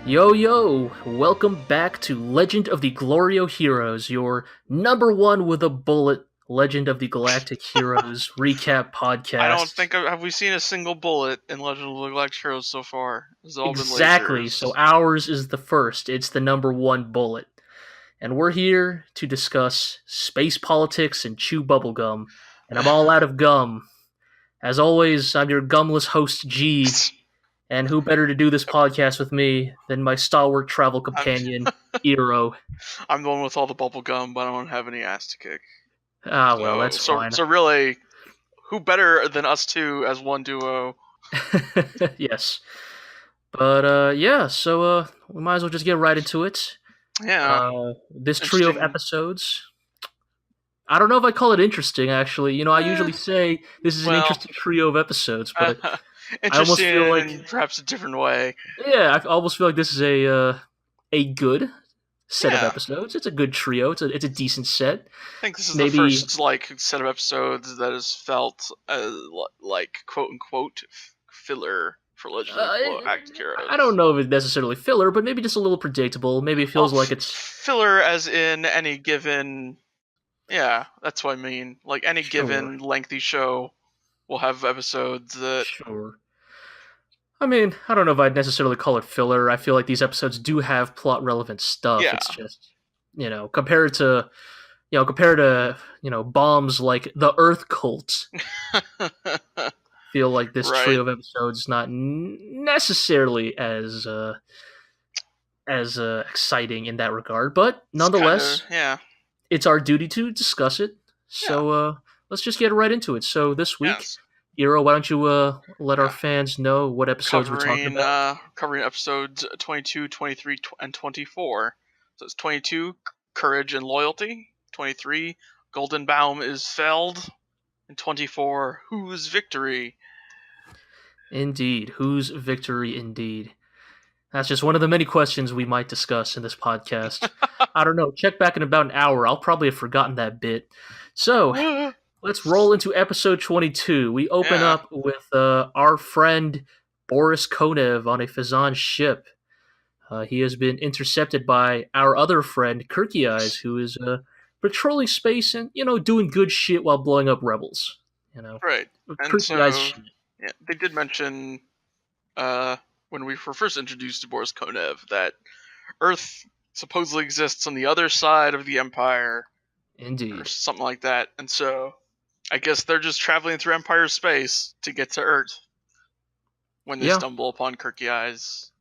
Yo yo, welcome back to Legend of the GLORIO Heroes, your number one with a bullet Legend of the Galactic Heroes recap podcast. I don't think have we seen a single bullet in Legend of the Galactic Heroes so far. It's all exactly, been lasers. so ours is the first. It's the number one bullet. And we're here to discuss space politics and chew bubblegum. And I'm all out of gum. As always, I'm your gumless host, Gee. And who better to do this podcast with me than my stalwart travel companion, Iro? I'm the one with all the bubble gum, but I don't have any ass to kick. Well, that's fine. So really, who better than us two as one duo? Yes. But, so we might as well just get right into it. Yeah. This trio of episodes, I don't know if I call it interesting, actually. You know, I usually say this is an interesting trio of episodes, but interesting I almost feel like in perhaps a different way. Yeah, I almost feel like this is a good set of episodes. It's a good trio. It's a decent set. I think this is the first set of episodes that has felt like quote unquote filler for Legend of the Galactic Heroes. I don't know if it's necessarily filler, but maybe just a little predictable. Maybe it feels like it's filler as in any given. Yeah, that's what I mean. Like any given lengthy show will have episodes that. Sure. I mean, I don't know if I'd necessarily call it filler. I feel like these episodes do have plot relevant stuff. Yeah. It's just, compared to bombs like the Earth Cult. Feel like this trio of episodes not necessarily as exciting in that regard, but nonetheless, it's our duty to discuss it. So let's just get right into it. So this week. Yes. Iro, why don't you let our fans know what episodes we're talking about? Covering episodes 22, 23, and 24. So it's 22, Courage and Loyalty. 23, Goldenbaum is felled. And 24, Whose Victory? Indeed, whose victory indeed. That's just one of the many questions we might discuss in this podcast. I don't know, check back in about an hour. I'll probably have forgotten that bit. So... let's roll into episode 22. We open up with our friend Boris Konev on a Fazan ship. He has been intercepted by our other friend Kircheis, who is patrolling space and, doing good shit while blowing up rebels. Right. And so, they did mention when we were first introduced to Boris Konev that Earth supposedly exists on the other side of the Empire. Indeed. Or something like that. And so... I guess they're just traveling through Empire space to get to Earth when they stumble upon Kircheis.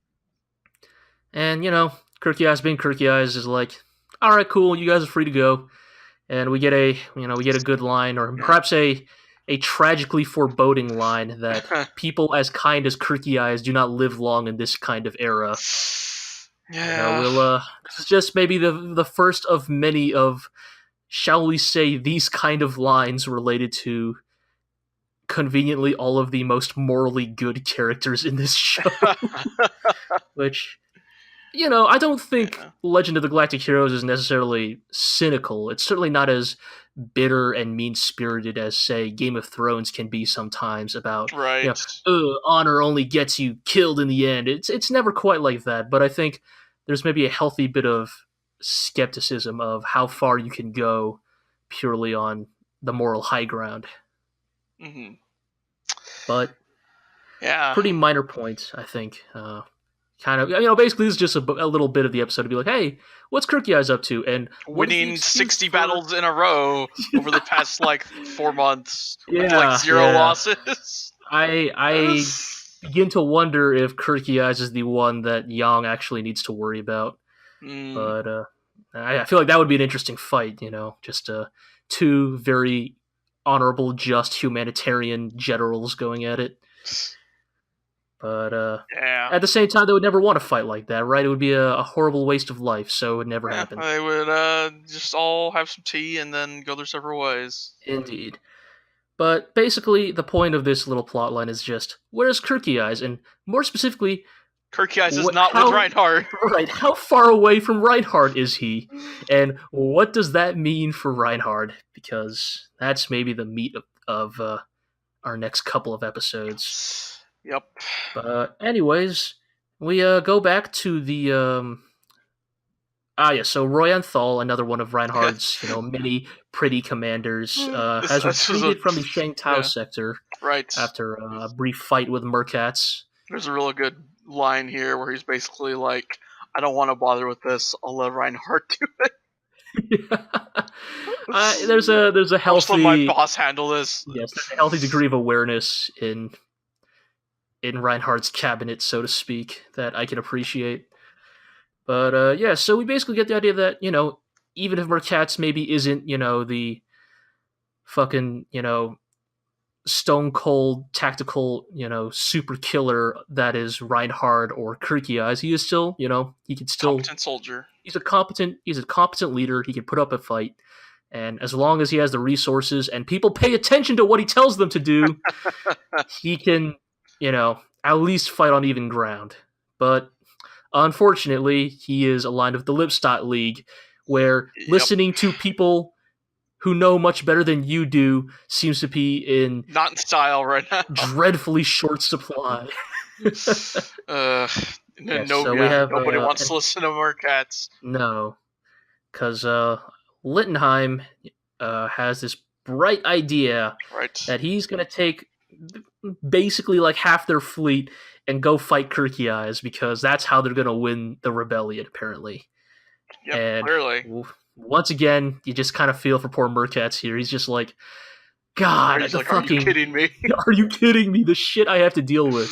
And, Kircheis being Kircheis is like, all right, cool, you guys are free to go. And we get a good line, or perhaps a tragically foreboding line that people as kind as Kircheis do not live long in this kind of era. Yeah. This is just maybe the first of many of, shall we say, these kind of lines related to conveniently all of the most morally good characters in this show. Which, I don't think Legend of the Galactic Heroes is necessarily cynical. It's certainly not as bitter and mean-spirited as, say, Game of Thrones can be sometimes about, honor only gets you killed in the end. It's never quite like that, but I think there's maybe a healthy bit of skepticism of how far you can go purely on the moral high ground. Mm-hmm. But pretty minor points, I think. Kind of, basically this is just a little bit of the episode to be like, hey, what's Kircheis up to? And winning 60 battles in a row over the past 4 months with 0 losses. I begin to wonder if Kircheis is the one that Yang actually needs to worry about. But I feel like that would be an interesting fight, just two very honorable, just humanitarian generals going at it. But at the same time, they would never want to fight like that, right? It would be a horrible waste of life, so it would never happen. They would just all have some tea and then go their several ways. Indeed. But basically, the point of this little plotline is just, where's Kircheis? And more specifically... Kircheis is not with Reinhard. Right, how far away from Reinhard is he? And what does that mean for Reinhard? Because that's maybe the meat of our next couple of episodes. Yep. But anyways, We go back to the so Royanthal, another one of Reinhard's, many pretty commanders, has This was a retreated from the Shangtao sector right. after a brief fight with Merkatz. There's a real good line here where he's basically like, "I don't want to bother with this. I'll let Reinhard do it." There's a healthy. I'll let my boss handle this. Yes, there's a healthy degree of awareness in Reinhard's cabinet, so to speak, that I can appreciate. But so we basically get the idea that even if Merkatz maybe isn't the fucking stone cold tactical super killer that is Reinhard or Kircheis, he is still he could still competent soldier. He's a competent leader. He can put up a fight, and as long as he has the resources and people pay attention to what he tells them to do, he can at least fight on even ground. But unfortunately, he is aligned with the Lipstadt League, where listening to people who know much better than you do seems to be not in style right now. Dreadfully short supply. Nobody wants to listen to Merkatz. No, because Littenheim has this bright idea that he's going to take basically like half their fleet and go fight Kircheis, because that's how they're going to win the rebellion, apparently. Yep, and clearly. Once again, you just kind of feel for poor Merkatz here. He's just like, God, are you kidding me? Are you kidding me? The shit I have to deal with.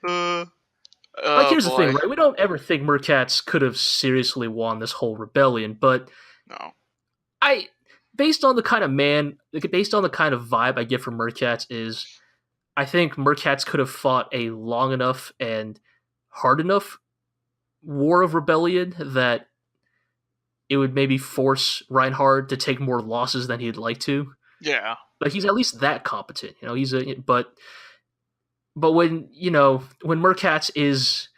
Here's the thing, right? We don't ever think Merkatz could have seriously won this whole rebellion, but no. Based on the kind of vibe I get from Merkatz is, I think Merkatz could have fought a long enough and hard enough war of rebellion that it would maybe force Reinhard to take more losses than he'd like to. Yeah. Like, he's at least that competent. But when Merkatz is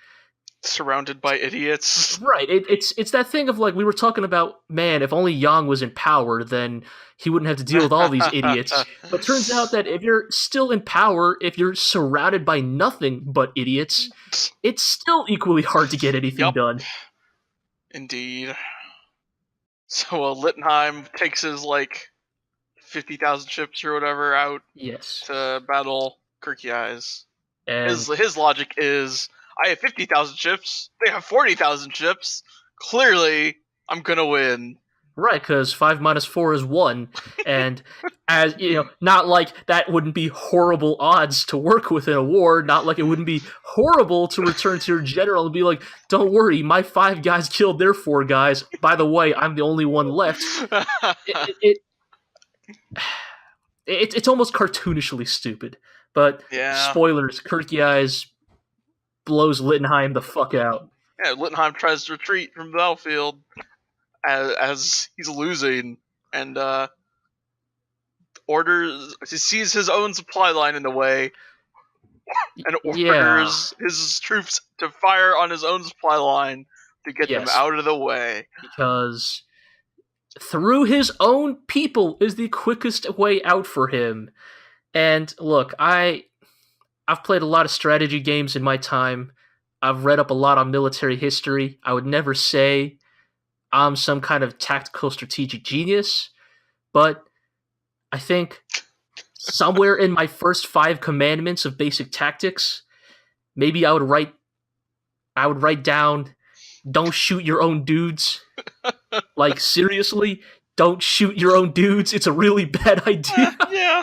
surrounded by idiots. Right. It's that thing of like, we were talking about, man, if only Yang was in power, then he wouldn't have to deal with all these idiots. But turns out that if you're still in power, if you're surrounded by nothing but idiots, it's still equally hard to get anything done. Indeed. So Littenheim takes his 50,000 ships or whatever out to battle Kircheis. And his logic is, I have 50,000 ships, they have 40,000 ships, clearly I'm gonna win. Right, because 5 minus 4 is 1, and as not like that wouldn't be horrible odds to work with in a war, not like it wouldn't be horrible to return to your general and be like, don't worry, my 5 guys killed their 4 guys, by the way, I'm the only one left. It's almost cartoonishly stupid, but spoilers, Kircheis blows Littenheim the fuck out. Yeah, Littenheim tries to retreat from the battlefield as he's losing, and sees his own supply line in the way, and orders his troops to fire on his own supply line to get them out of the way. Because through his own people is the quickest way out for him. And look, I've played a lot of strategy games in my time. I've read up a lot on military history. I would never say I'm some kind of tactical strategic genius, but I think somewhere in my first 5 commandments of basic tactics, maybe I would write down, don't shoot your own dudes. Like, seriously, don't shoot your own dudes. It's a really bad idea. Yeah.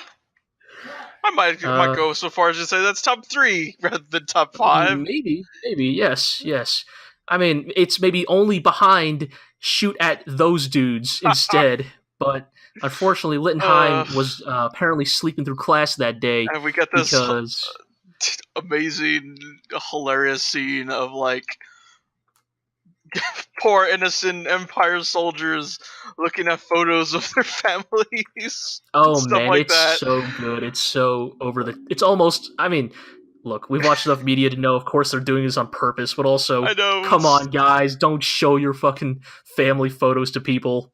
I might go so far as to say that's top 3 rather than top 5. Maybe, yes. I mean, it's maybe only behind shoot at those dudes instead. But unfortunately, Littenheim was apparently sleeping through class that day. And we get this amazing, hilarious scene of poor innocent Empire soldiers looking at photos of their families. Oh man, it's so good. It's so it's almost, I mean, look, we've watched enough media to know, of course, they're doing this on purpose, but also, come on, guys, don't show your fucking family photos to people.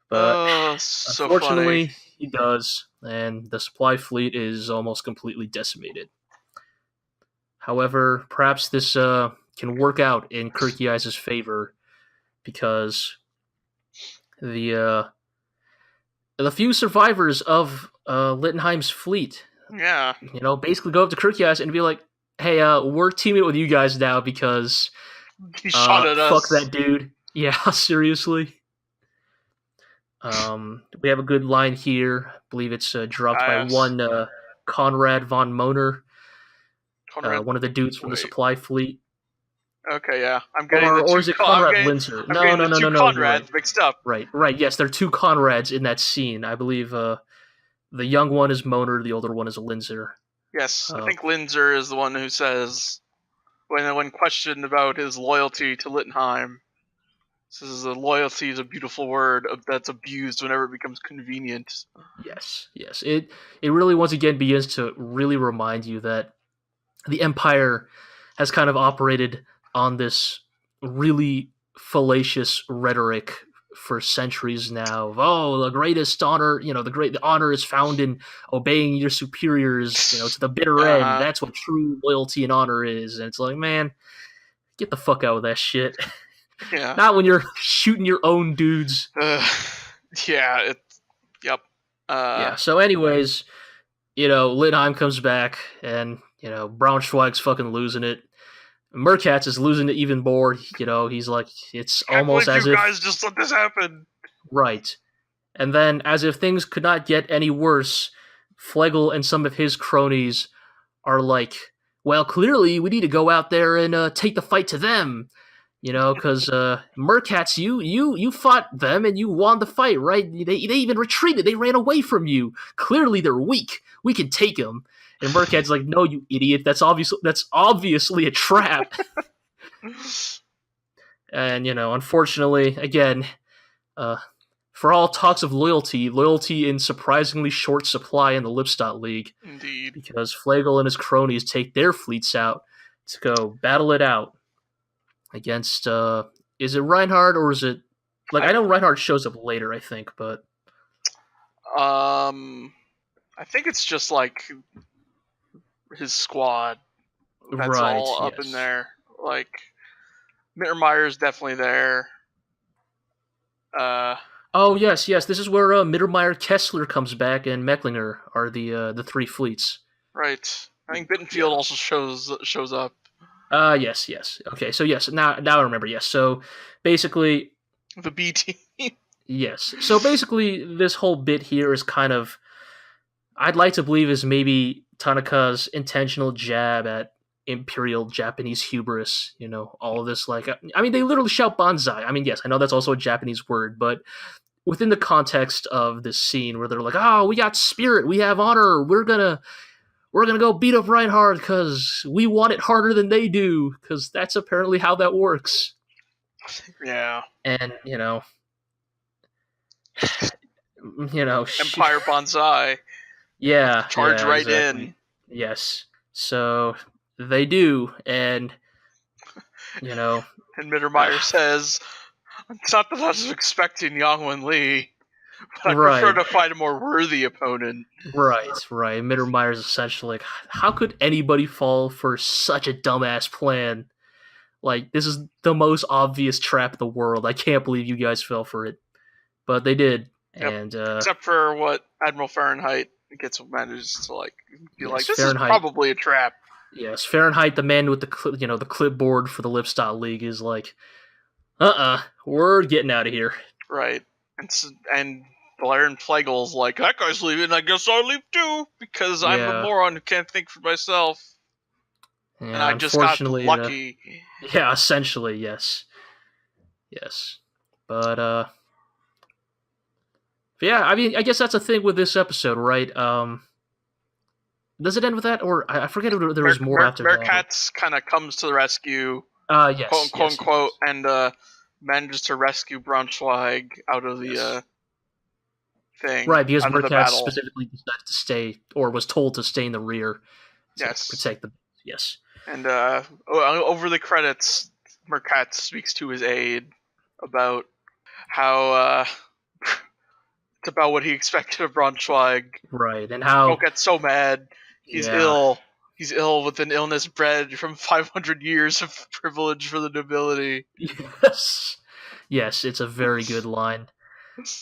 But unfortunately, funny. He does, and the supply fleet is almost completely decimated. However, perhaps this can work out in Kircheis' favor because the few survivors of Littenheim's fleet, Yeah. basically go up to Kircheis and be like, "Hey, we're teaming with you guys now because He shot at fuck us. that dude." Yeah, seriously. We have a good line here. I believe it's dropped by one Conrad von Moner, one of the dudes from the supply fleet. Okay, yeah. I'm getting Or is it Conrad Linzer? No, No, two Conrads right. mixed up. Right. Yes, there are two Conrads in that scene. I believe the young one is Moner, the older one is Linzer. Yes, I think Linzer is the one who says, when questioned about his loyalty to Littenheim, says loyalty is a beautiful word that's abused whenever it becomes convenient. Yes. It really once again begins to really remind you that the Empire has kind of operated on this really fallacious rhetoric for centuries now. The greatest honor, the honor is found in obeying your superiors, to the bitter end. That's what true loyalty and honor is. And it's like, man, get the fuck out with that shit. Yeah. Not when you're shooting your own dudes. Yeah. Yep. Yeah. So, anyways, Littenheim comes back, and Braunschweig's fucking losing it. Merkatz is losing it even more. He's like, it's almost as if you guys just let this happen. Right. And then, as if things could not get any worse, Flegel and some of his cronies are like, well, clearly we need to go out there and take the fight to them. Because Merkatz, you fought them and you won the fight, right? They even retreated. They ran away from you. Clearly they're weak. We can take them. And Merkatz's like, no, you idiot. That's obviously a trap. And, unfortunately, again, for all talks of loyalty in surprisingly short supply in the Lipstadt League. Indeed. Because Flegel and his cronies take their fleets out to go battle it out against, is it Reinhard or is it, I know Reinhard shows up later, I think, but... I think it's just, his squad. That's all up in there. Mittermeier's definitely there. Oh, yes. This is where Mittermeier, Kessler comes back, and Mecklinger are the three fleets. Right. I think Bittenfield also shows up. Yes. Okay, so yes, now I remember, yes. So, basically... The B team. Yes. So, basically, this whole bit here is kind of... I'd like to believe is maybe Tanaka's intentional jab at imperial Japanese hubris, all of this, they literally shout banzai. Yes, I know that's also a Japanese word, but within the context of this scene where they're like, oh, we got spirit, we have honor, we're gonna go beat up Reinhard because we want it harder than they do, because that's apparently how that works. Yeah. And, Empire banzai. Yeah. Charge right exactly. in. Yes. So they do, and And Mittermeier says, it's not that I was expecting Yang Wenli, but I prefer to fight a more worthy opponent. Right. Mittermeier's essentially like, how could anybody fall for such a dumbass plan? This is the most obvious trap in the world. I can't believe you guys fell for it. But they did. Yep. And except for what Admiral Fahrenheit manages to be yes, this Fahrenheit, is probably a trap. Yes, Fahrenheit, the man with the clipboard for the Lipstadt League, is like, we're getting out of here. Right, and Blair and Flegel's like, that guy's leaving, I guess I'll leave too, because I'm a moron who can't think for myself. Yeah, and I just got lucky. Yeah, essentially, yes. But yeah, I guess that's a thing with this episode, right? Does it end with that, or I forget if there was more after that? Merkatz kind of comes to the rescue, yes, quote unquote, and manages to rescue Braunschweig out of the thing. Right, because Merkatz specifically decided to stay, or was told to stay in the rear to protect the... Yes. And over the credits, Merkatz speaks to his aide about how... it's about what he expected of Braunschweig. Right, and how... Don't get so mad. He's ill. He's ill with an illness bred from 500 years of privilege for the nobility. Yes, it's a very good line.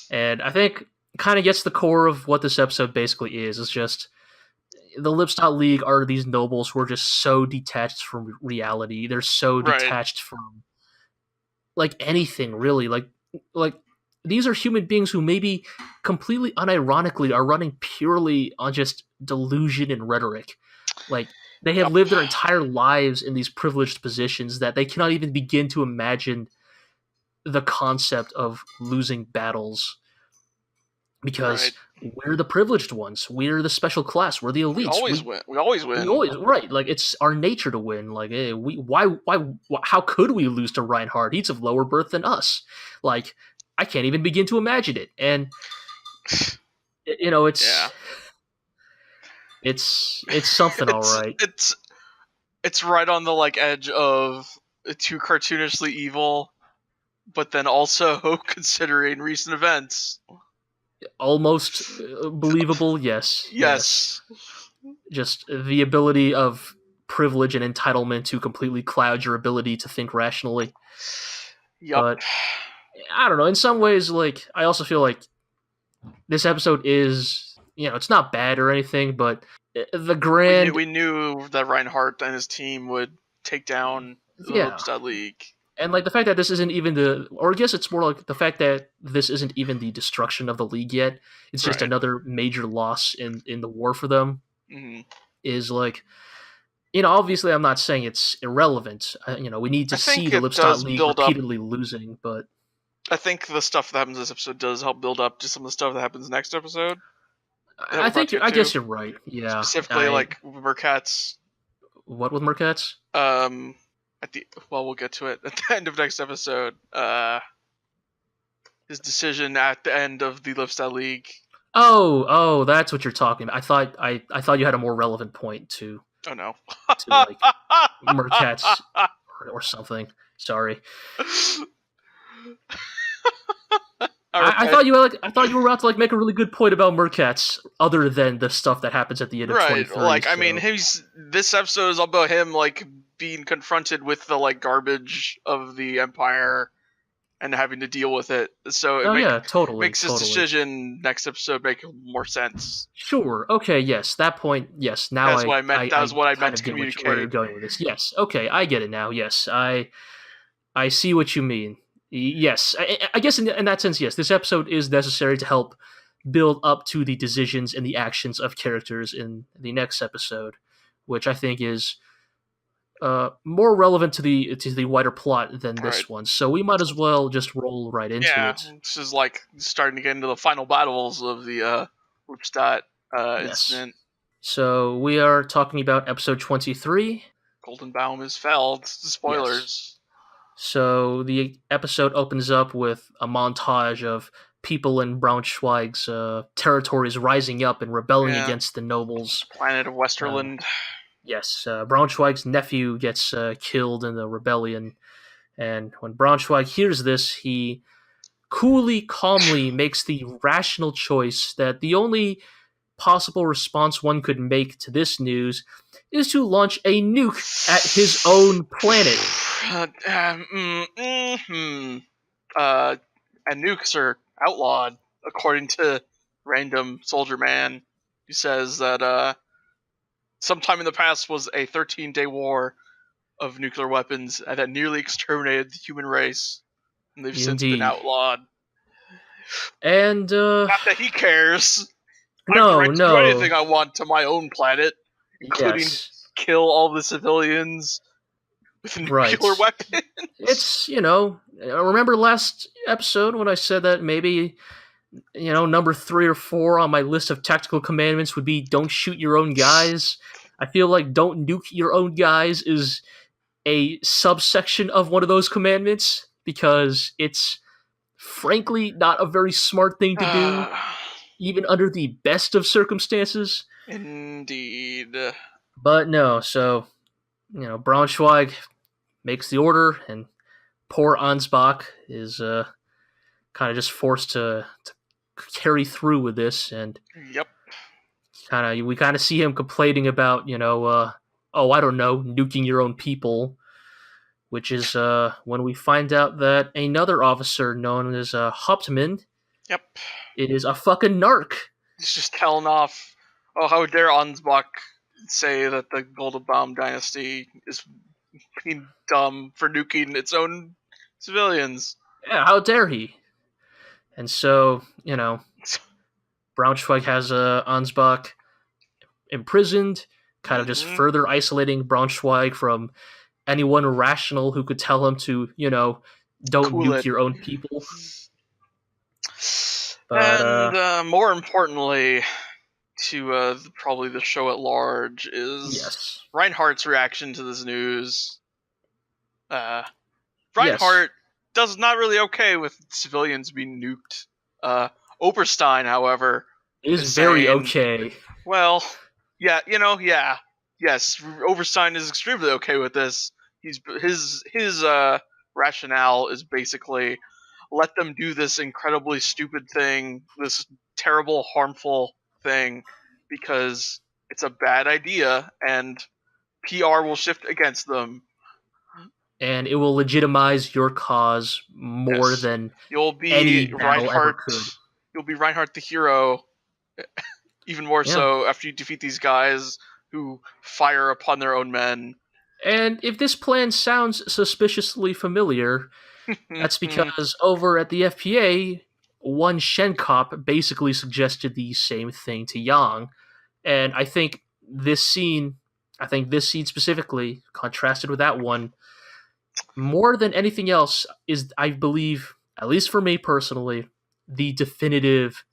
And I think it kind of gets the core of what this episode basically is. It's just the Lipstadt League are these nobles who are just so detached from reality. They're so detached from like anything, really. Like these are human beings who maybe completely unironically are running purely on just delusion and rhetoric. Like they have lived their entire lives in these privileged positions that they cannot even begin to imagine the concept of losing battles because we're the privileged ones. We're the special class. We're the elites. We always win. We always win. Right. Like it's our nature to win. Like how could we lose to Reinhard? He's of lower birth than us. Like I can't even begin to imagine it. And it's something, all right. It's right on the like edge of too cartoonishly evil, but then also considering recent events. Almost believable, yes. Just the ability of privilege and entitlement to completely cloud your ability to think rationally. Yep. But I don't know. In some ways, like I also feel like this episode is, it's not bad or anything, but the grand we knew that Reinhardt and his team would take down the Lipstadt League. And like the fact that this isn't even or I guess it's more like the fact that this isn't even the destruction of the league yet. It's just another major loss in the war for them. Mm-hmm. Is like, obviously I'm not saying it's irrelevant. We need to see the Lipstadt League repeatedly losing, but I think the stuff that happens in this episode does help build up to some of the stuff that happens next episode. I guess you're right. Yeah. Specifically, like Merkatz. What with Merkatz? We'll get to it at the end of next episode. His decision at the end of the Lipstadt League. Oh, that's what you're talking about. I thought you had a more relevant point to. Oh no. To like Merkatz or something. Sorry. I thought you were about to like make a really good point about Merkatz, other than the stuff that happens at the end of 23. Like so. I mean, this episode is about him like being confronted with the like garbage of the Empire and having to deal with it. So it makes his decision next episode make more sense. Sure. Okay. Yes. That point. Yes. Now that's what I meant. That was what I meant to communicate. Where you're going with this? Yes. Okay. I get it now. Yes. I see what you mean. Yes, I guess in that sense, yes, this episode is necessary to help build up to the decisions and the actions of characters in the next episode, which I think is more relevant to the wider plot than this one. So we might as well just roll right into it. This is like starting to get into the final battles of the Lipstadt incident. So we are talking about episode 23. Goldenbaum is felled. Spoilers. Yes. So the episode opens up with a montage of people in Braunschweig's territories rising up and rebelling against the nobles. Planet of Westerland. Yes, Braunschweig's nephew gets killed in the rebellion, and when Braunschweig hears this, he coolly, calmly makes the rational choice that the only possible response one could make to this news is to launch a nuke at his own planet. And nukes are outlawed, according to Random Soldier Man, who says that sometime in the past was a 13-day war of nuclear weapons and that nearly exterminated the human race, and they've since been outlawed. And not that he cares. No, I can do anything I want to my own planet, including kill all the civilians with a nuclear weapon. It's, remember last episode when I said that maybe, number 3 or 4 on my list of tactical commandments would be don't shoot your own guys? I feel like don't nuke your own guys is a subsection of one of those commandments, because it's frankly not a very smart thing to do, even under the best of circumstances. Indeed. But no, so, Braunschweig makes the order, and poor Ansbach is kind of just forced to carry through with this, and we kind of see him complaining about, I don't know, nuking your own people, which is when we find out that another officer known as Hauptmann Yep. is a fucking narc. He's just telling off, oh, how dare Ansbach say that the Goldenbaum dynasty is being dumb for nuking its own civilians. Yeah, how dare he? And so, Braunschweig has Ansbach imprisoned, kind of just further isolating Braunschweig from anyone rational who could tell him to, don't nuke your own people. But, and more importantly, to probably the show at large, is Reinhardt's reaction to this news. Reinhardt does not really okay with civilians being nuked. Oberstein, however, is very saying, okay. Well, yeah, yes, Oberstein is extremely okay with this. His rationale is basically let them do this incredibly stupid thing, this terrible, harmful thing, because it's a bad idea and PR will shift against them. And it will legitimize your cause more than any battle ever could. You'll be Reinhard the hero, even more so after you defeat these guys who fire upon their own men. And if this plan sounds suspiciously familiar, that's because over at the FPA, one Shenkop basically suggested the same thing to Yang. And I think this scene specifically, contrasted with that one, more than anything else, is, I believe, at least for me personally, the definitive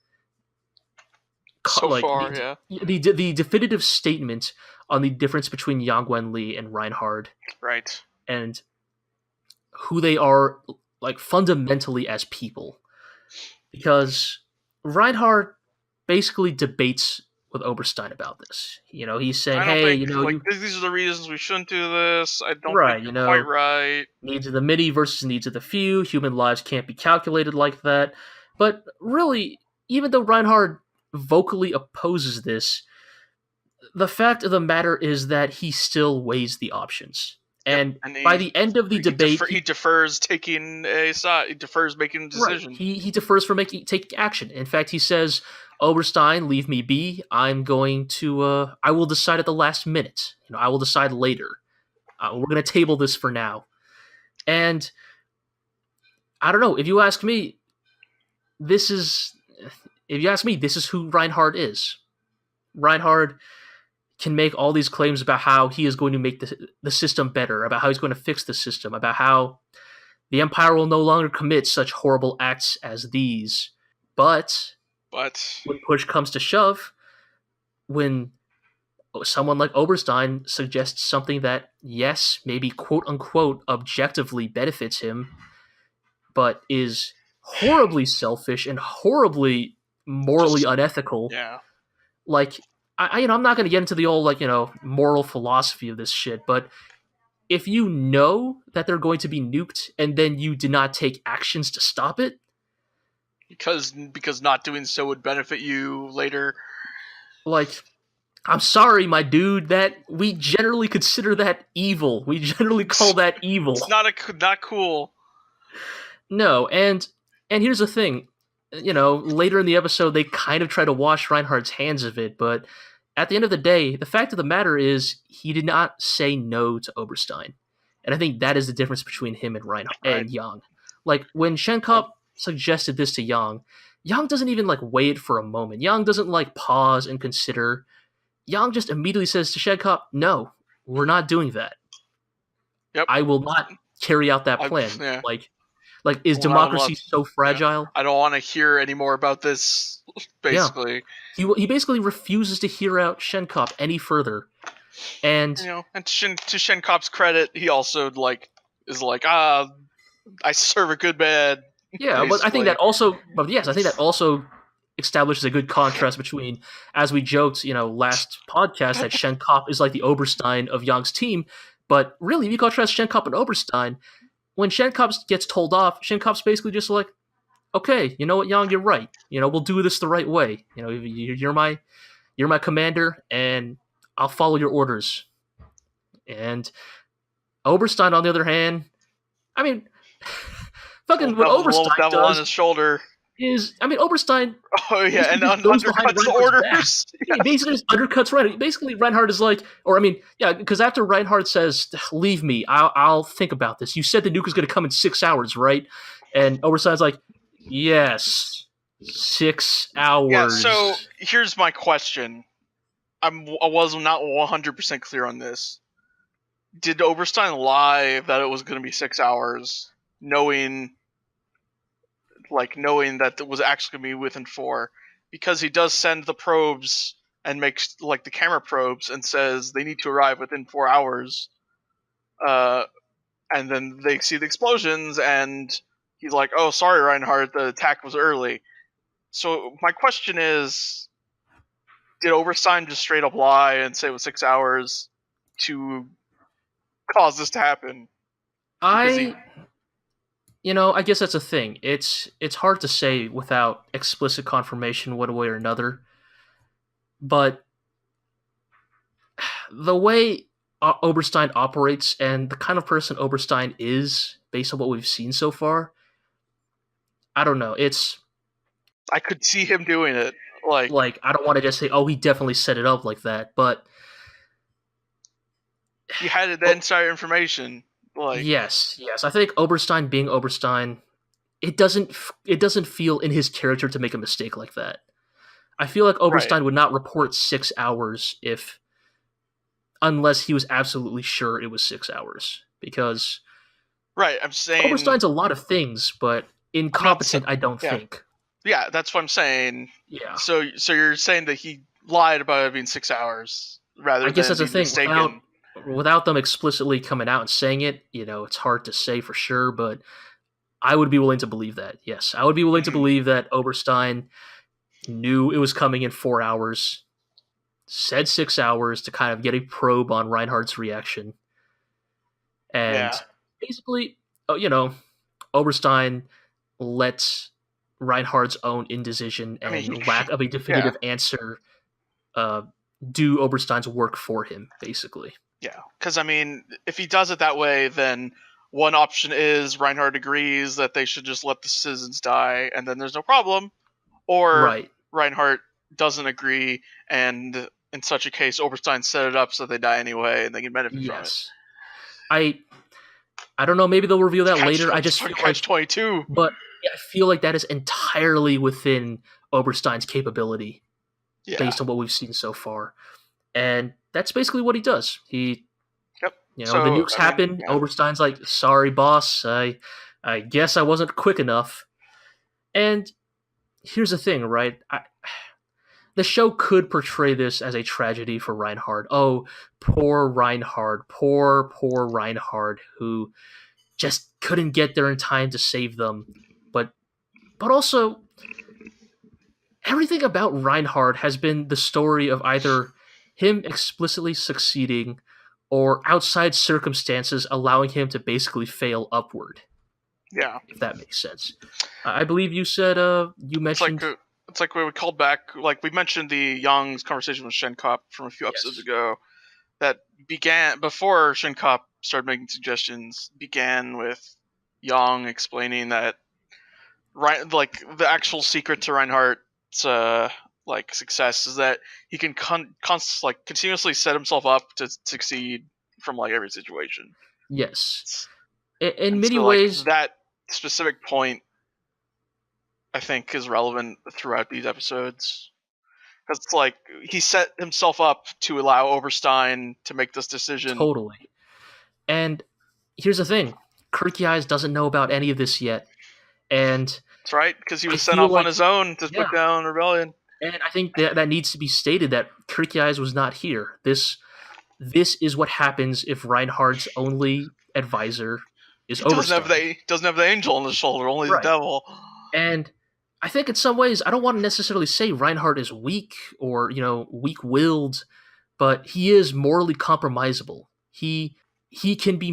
the definitive statement on the difference between Yang Wenli and Reinhard. Right. And who they are, like, fundamentally as people. Because Reinhard basically debates with Oberstein about this. He's saying, these are the reasons we shouldn't do this. I don't think you're quite right. Needs of the many versus needs of the few. Human lives can't be calculated like that. But really, even though Reinhard vocally opposes this, the fact of the matter is that he still weighs the options. And by the end of the debate, he defers taking a side. He defers making a decision. Right. He defers from taking action. In fact, he says, "Oberstein, leave me be. I'm going to. I will decide at the last minute. I will decide later. We're going to table this for now." And I don't know. If you ask me, this is who Reinhard is. Reinhard can make all these claims about how he is going to make the system better, about how he's going to fix the system, about how the Empire will no longer commit such horrible acts as these. But when push comes to shove, when someone like Oberstein suggests something that, yes, maybe quote-unquote objectively benefits him, but is horribly selfish and horribly morally unethical. Yeah. Like, I'm not going to get into the old, moral philosophy of this shit, but if you know that they're going to be nuked and then you do not take actions to stop it, because not doing so would benefit you later. I'm sorry, my dude, that we generally consider that evil. We generally call that evil. It's not cool. No, and here's the thing. Later in the episode, they kind of try to wash Reinhardt's hands of it, but at the end of the day, the fact of the matter is he did not say no to Oberstein. And I think that is the difference between him and Reinhard and Yang. Like, when Shenkop suggested this to Yang doesn't even, weigh it for a moment. Yang doesn't, pause and consider. Yang just immediately says to Shenkop, no, we're not doing that. Yep. I will not carry out that plan. Is democracy so fragile? I don't want to hear any more about this, basically. Yeah. He basically refuses to hear out Shenkop any further. And and to Shenkop's credit, he also, is I serve a good man. Yeah, basically. But I think that also establishes a good contrast between, as we joked, last podcast, that Shenkop is like the Oberstein of Yang's team. But really, if you contrast Shenkop and Oberstein, when Shenkop gets told off, Shenkop's basically just like, okay, you know what, Yang, you're right. We'll do this the right way. You're my commander, and I'll follow your orders. And Oberstein, on the other hand, I mean, fucking what little Oberstein devil on does his shoulder. Oberstein Oh yeah, and basically goes behind undercuts the Reinhard's back. orders. He basically just undercuts Reinhard. Basically, Reinhard is like, or I mean, yeah, because after Reinhard says, "Leave me, I'll think about this." You said the nuke is going to come in 6 hours, right? And Oberstein's like, "Yes, 6 hours." Yeah. So here's my question. I was not 100% clear on this. Did Oberstein lie that it was going to be 6 hours, knowing that it was actually going to be within 4? Because he does send the probes and makes like the camera probes and says they need to arrive within 4 hours. And then they see the explosions and he's like, "Oh, sorry, Reinhard, the attack was early." So my question is, did Oberstein just straight up lie and say it was 6 hours to cause this to happen? I guess that's a thing. It's hard to say without explicit confirmation one way or another. But the way Oberstein operates and the kind of person Oberstein is, based on what we've seen so far, I don't know. I could see him doing it. Like I don't want to just say, "Oh, he definitely set it up like that," but he had the insider information. Yes. I think Oberstein being Oberstein, it doesn't feel in his character to make a mistake like that. I feel like Oberstein would not report 6 hours unless he was absolutely sure it was 6 hours. Because I'm saying Oberstein's a lot of things, but incompetent, I don't think. Yeah, that's what I'm saying. Yeah. So you're saying that he lied about it being 6 hours rather I guess than that's the thing. mistaken. Without them explicitly coming out and saying it, it's hard to say for sure, but I would be willing to believe that. Yes, I would be willing to believe that Oberstein knew it was coming in 4 hours, said 6 hours to kind of get a probe on Reinhard's reaction. And basically, Oberstein lets Reinhard's own indecision and lack of a definitive answer do Oberstein's work for him, basically. Yeah, because if he does it that way, then one option is Reinhard agrees that they should just let the citizens die, and then there's no problem. Or Reinhard doesn't agree, and in such a case, Oberstein set it up so they die anyway, and they can benefit from it. I don't know. Maybe they'll reveal that later. I just feel like 22. But I feel like that is entirely within Oberstein's capability, based on what we've seen so far. And that's basically what he does. The nukes happen. Oberstein's like, "Sorry, boss. I guess I wasn't quick enough." And here's the thing, right? The show could portray this as a tragedy for Reinhard. Oh, poor Reinhard. Poor Reinhard, who just couldn't get there in time to save them. But also, everything about Reinhard has been the story of either him explicitly succeeding or outside circumstances allowing him to basically fail upward. Yeah. If that makes sense. I believe you said, you mentioned... It's like we called back, like we mentioned the Young's conversation with Shenkop from a few episodes ago that began, before Shenkop started making suggestions, began with Young explaining that the actual secret to Reinhardt's success is that he can continuously set himself up to succeed from every situation. Yes. In many ways, that specific point I think is relevant throughout these episodes. Because it's he set himself up to allow Oberstein to make this decision. Totally. And here's the thing. Kircheis doesn't know about any of this yet. And that's right, because he was sent off on his own to put down rebellion. And I think that needs to be stated that Kircheis was not here. This is what happens if Reinhardt's only advisor is Oberstein. Doesn't have the angel on his shoulder, only the devil. And I think in some ways, I don't want to necessarily say Reinhardt is weak or, weak-willed, but he is morally compromisable. He can be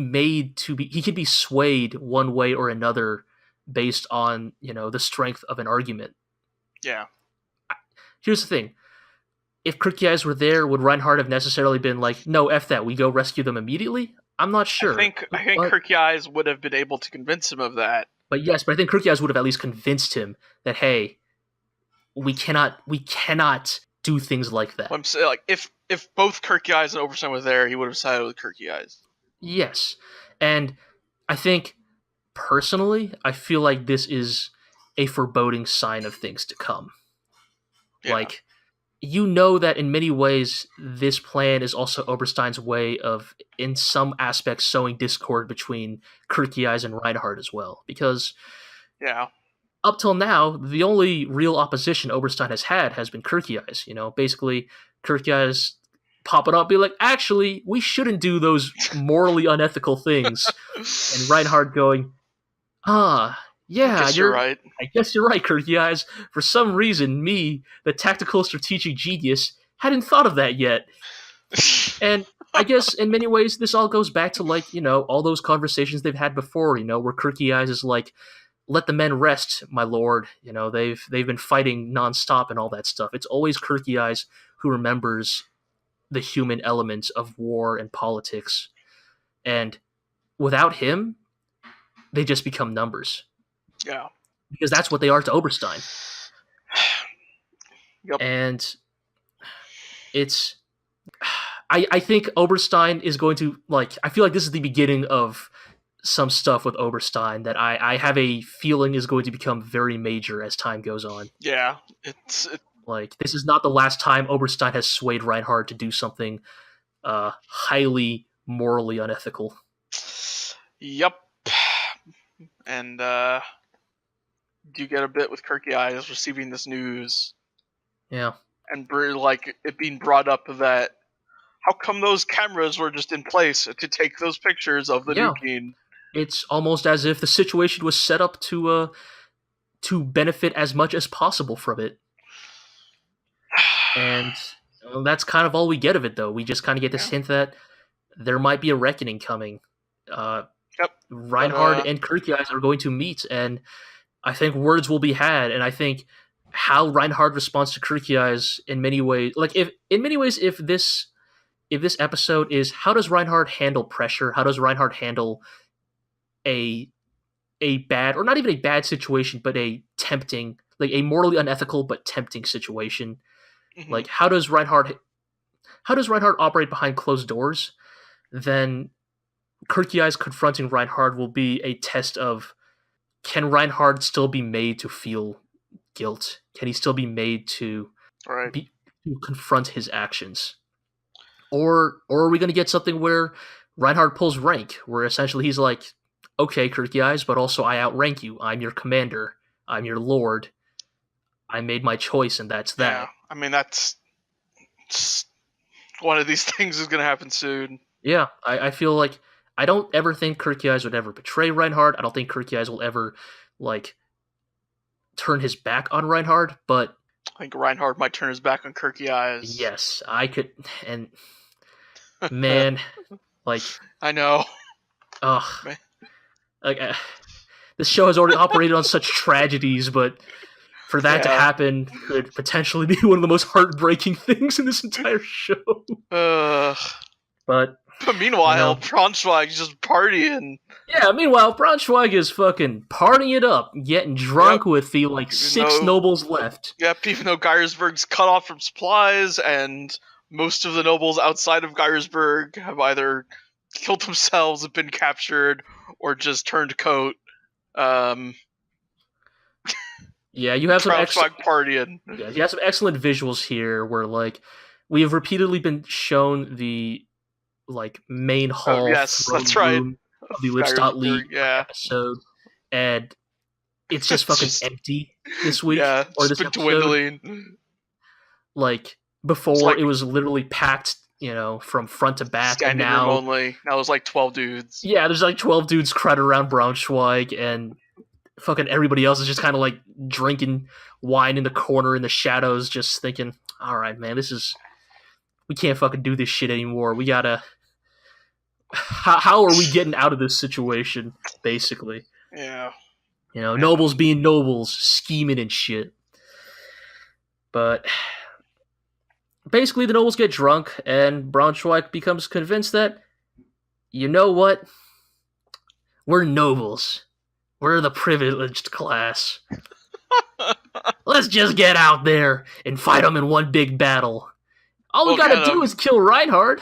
he can be swayed one way or another based on, the strength of an argument. Yeah. Here's the thing. if Kircheis were there, would Reinhard have necessarily been like, no, F that, we go rescue them immediately? I'm not sure. I think Kircheis would have been able to convince him of that. But yes, but I think Kircheis would have at least convinced him that, hey, we cannot do things like that. I'm saying, like, if both Kircheis and Oberstein were there, he would have sided with Kircheis. Yes. And I think, personally, I feel like this is a foreboding sign of things to come. Yeah. Like, you know that in many ways, this plan is also Oberstein's way of, in some aspects, sowing discord between Kircheis and Reinhard as well. Because yeah, up till now, the only real opposition Oberstein has had has been Kircheis. You know, basically, Kircheis popping up, be like, actually, we shouldn't do those morally unethical things. And Reinhard going, yeah, I guess you're right. I guess you're right, Kircheis. For some reason, me, the tactical strategic genius, hadn't thought of that yet. And I guess in many ways, this all goes back to, like, you know, all those conversations they've had before, you know, where Kircheis is like, let the men rest, my lord. You know, they've been fighting nonstop and all that stuff. It's always Kircheis who remembers the human element of war and politics. And without him, they just become numbers. Yeah. Because that's what they are to Oberstein. Yep. And it's... I think Oberstein is going to, like... I feel like this is the beginning of some stuff with Oberstein that I have a feeling is going to become very major as time goes on. Yeah. Like, this is not the last time Oberstein has swayed Reinhard to do something highly morally unethical. Yep. And you get a bit with Kircheis receiving this news. Yeah. And like it being brought up that how come those cameras were just in place to take those pictures of the nuking? It's almost as if the situation was set up to benefit as much as possible from it. And that's kind of all we get of it, though. We just kind of get this hint that there might be a reckoning coming. Reinhard and Kircheis are going to meet, and I think words will be had. And I think how Reinhard responds to Kircheis in many ways, like if this episode is how does Reinhard handle pressure? How does Reinhard handle a bad, or not even a bad situation, but a tempting, like a morally unethical but tempting situation? Mm-hmm. Like how does Reinhard operate behind closed doors? Then Kircheis confronting Reinhard will be a test of, can Reinhard still be made to feel guilt? Can he still be made to to confront his actions? Or are we going to get something where Reinhard pulls rank, where essentially he's like, okay, Kircheis, but also I outrank you. I'm your commander. I'm your lord. I made my choice, and that's that. Yeah, I mean, that's one of these things is going to happen soon. Yeah, I feel like I don't ever think Kircheis would ever betray Reinhard. I don't think Kircheis will ever, like, turn his back on Reinhard, but I think Reinhard might turn his back on Kircheis. Yes, I could, and man, like, I know. Ugh. Like, this show has already operated on such tragedies, but for that to happen could potentially be one of the most heartbreaking things in this entire show. But meanwhile, Braunschweig's just partying. Yeah, meanwhile, Braunschweig is fucking partying it up, getting drunk with the, like, six nobles left. Yep, even though Geiersberg's cut off from supplies, and most of the nobles outside of Geiersberg have either killed themselves, have been captured, or just turned coat. Yeah, you have some partying. Yeah, you have some excellent visuals here, where, like, we have repeatedly been shown the, like, main hall. Yes, that's right. Of the Lie episode, and it's just fucking empty this week. Yeah, or this episode. Dwindling. Like before, it was literally packed, you know, from front to back. And now only. Now there's like 12 dudes. Yeah, there's like 12 dudes crowded around Braunschweig, and fucking everybody else is just kind of like drinking wine in the corner in the shadows, just thinking, "All right, man, we can't fucking do this shit anymore. We gotta." How are we getting out of this situation, basically? Yeah. You know, nobles being nobles, scheming and shit. But basically the nobles get drunk, and Braunschweig becomes convinced that, you know what? We're nobles. We're the privileged class. Let's just get out there and fight them in one big battle. All we gotta do is kill Reinhard.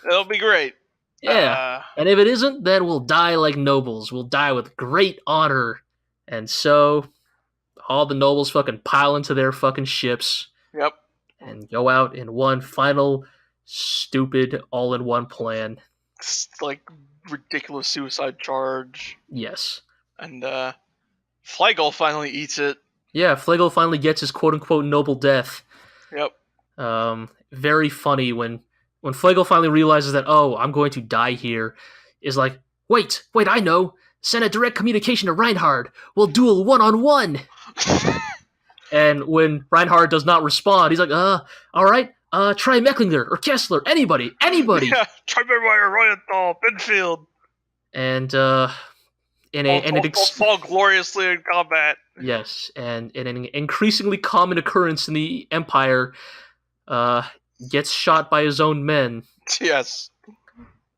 It'll be great. Yeah. And if it isn't, then we'll die like nobles. We'll die with great honor. And so, all the nobles fucking pile into their fucking ships. Yep. And go out in one final, stupid, all-in-one plan. It's like ridiculous suicide charge. Yes. And Flegel finally eats it. Yeah, Flegel finally gets his quote-unquote noble death. Yep. Very funny when Flegel finally realizes that, oh, I'm going to die here, is like, wait, I know. Send a direct communication to Reinhard. We'll duel one-on-one. And when Reinhard does not respond, he's like, all right, try Mecklinger or Kessler, anybody. Yeah, try Meyer, Royenthal, Binfield. And fall gloriously in combat. Yes, and an increasingly common occurrence in the Empire, gets shot by his own men. Yes.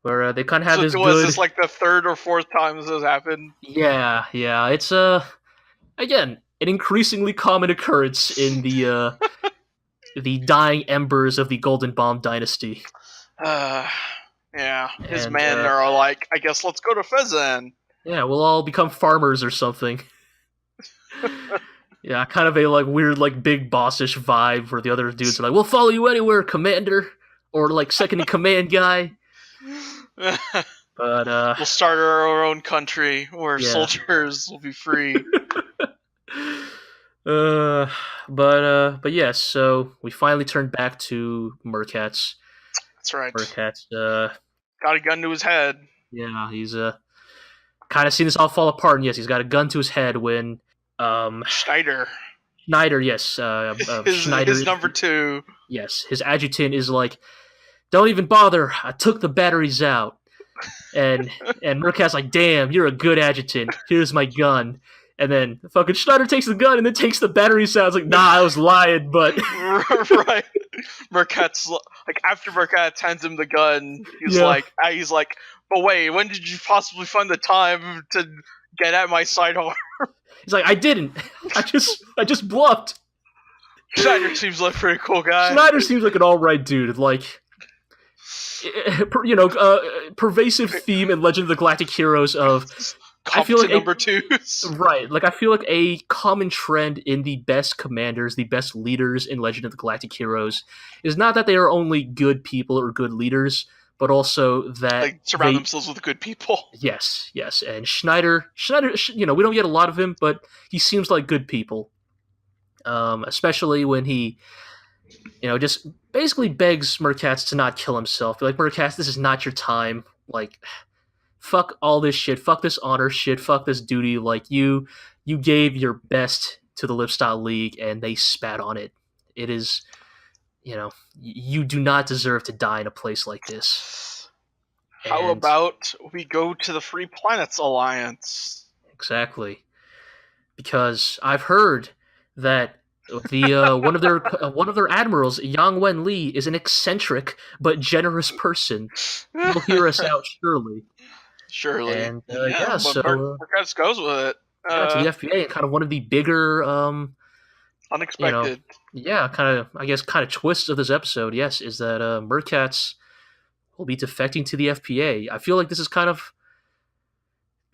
Where they kind of have this good... Was this like the third or fourth time this has happened? Yeah. It's, again, an increasingly common occurrence in the dying embers of the Goldenbaum dynasty. Yeah. His men are all like, I guess let's go to Fezzan. Yeah, we'll all become farmers or something. Yeah, kind of a like weird like big bossish vibe where the other dudes are like, we'll follow you anywhere, Commander, or like second in command guy. But we'll start our own country where soldiers will be free. But yes, so we finally turned back to Merkatz. That's right. Merkatz got a gun to his head. Yeah, he's kind of seen this all fall apart, and yes, he's got a gun to his head when Schneider, yes, Schneider, his number 2. Yes, his adjutant is like, don't even bother, I took the batteries out. And Merkatz like, damn, you're a good adjutant, here's my gun. And then fucking Schneider takes the gun and then takes the batteries out. It's like, nah, I was lying, but... Right. Merkatz, like, after Merkatz hands him the gun, he's like, but wait, when did you possibly find the time to get at my sidearm? He's like, I didn't. I just bluffed. Schneider seems like a pretty cool guy. Schneider seems like an alright dude. Like, pervasive theme in Legend of the Galactic Heroes of... I feel like number 2s. Right. Like, I feel like a common trend in the best commanders, the best leaders in Legend of the Galactic Heroes, is not that they are only good people or good leaders, but also that they surround themselves with good people. Yes. And Schneider, we don't get a lot of him, but he seems like good people. Especially when he, just basically begs Merkatz to not kill himself. Like, Merkatz, this is not your time. Like, fuck all this shit. Fuck this honor shit. Fuck this duty. Like, you gave your best to the Lipstadt League, and they spat on it. It is... you do not deserve to die in a place like this. How about we go to the Free Planets Alliance? Exactly. Because I've heard that the one of their admirals, Yang Wenli, is an eccentric but generous person. He'll hear us out, surely. Surely. And, so... Merkatz goes with it. To the FPA, and kind of one of the bigger... unexpected. Kind of twists of this episode, yes, is that Merkatz will be defecting to the FPA. I feel like this is kind of,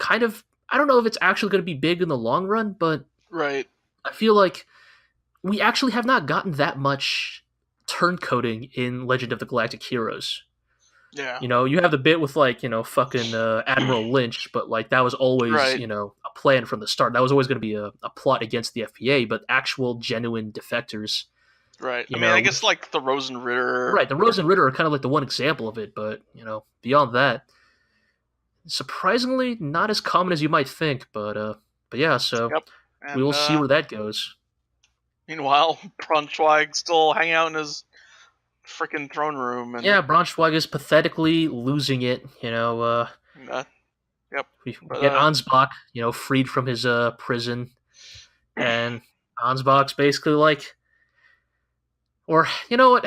I don't know if it's actually going to be big in the long run, but right. I feel like we actually have not gotten that much turncoating in Legend of the Galactic Heroes. Yeah. You have the bit with, like, fucking Admiral Lynch, but, like, that was always, right. A plan from the start. That was always going to be a plot against the FPA, but actual, genuine defectors. Right. I guess, like, the Rosenritter... Right, the Rosenritter are kind of, like, the one example of it, but, beyond that, surprisingly not as common as you might think, but yeah, so we will see where that goes. Meanwhile, Braunschweig still hanging out in his... freaking throne room. And... Yeah, Braunschweig is pathetically losing it, Yep. We get Ansbach, freed from his prison, and Ansbach's basically like, Or, you know what,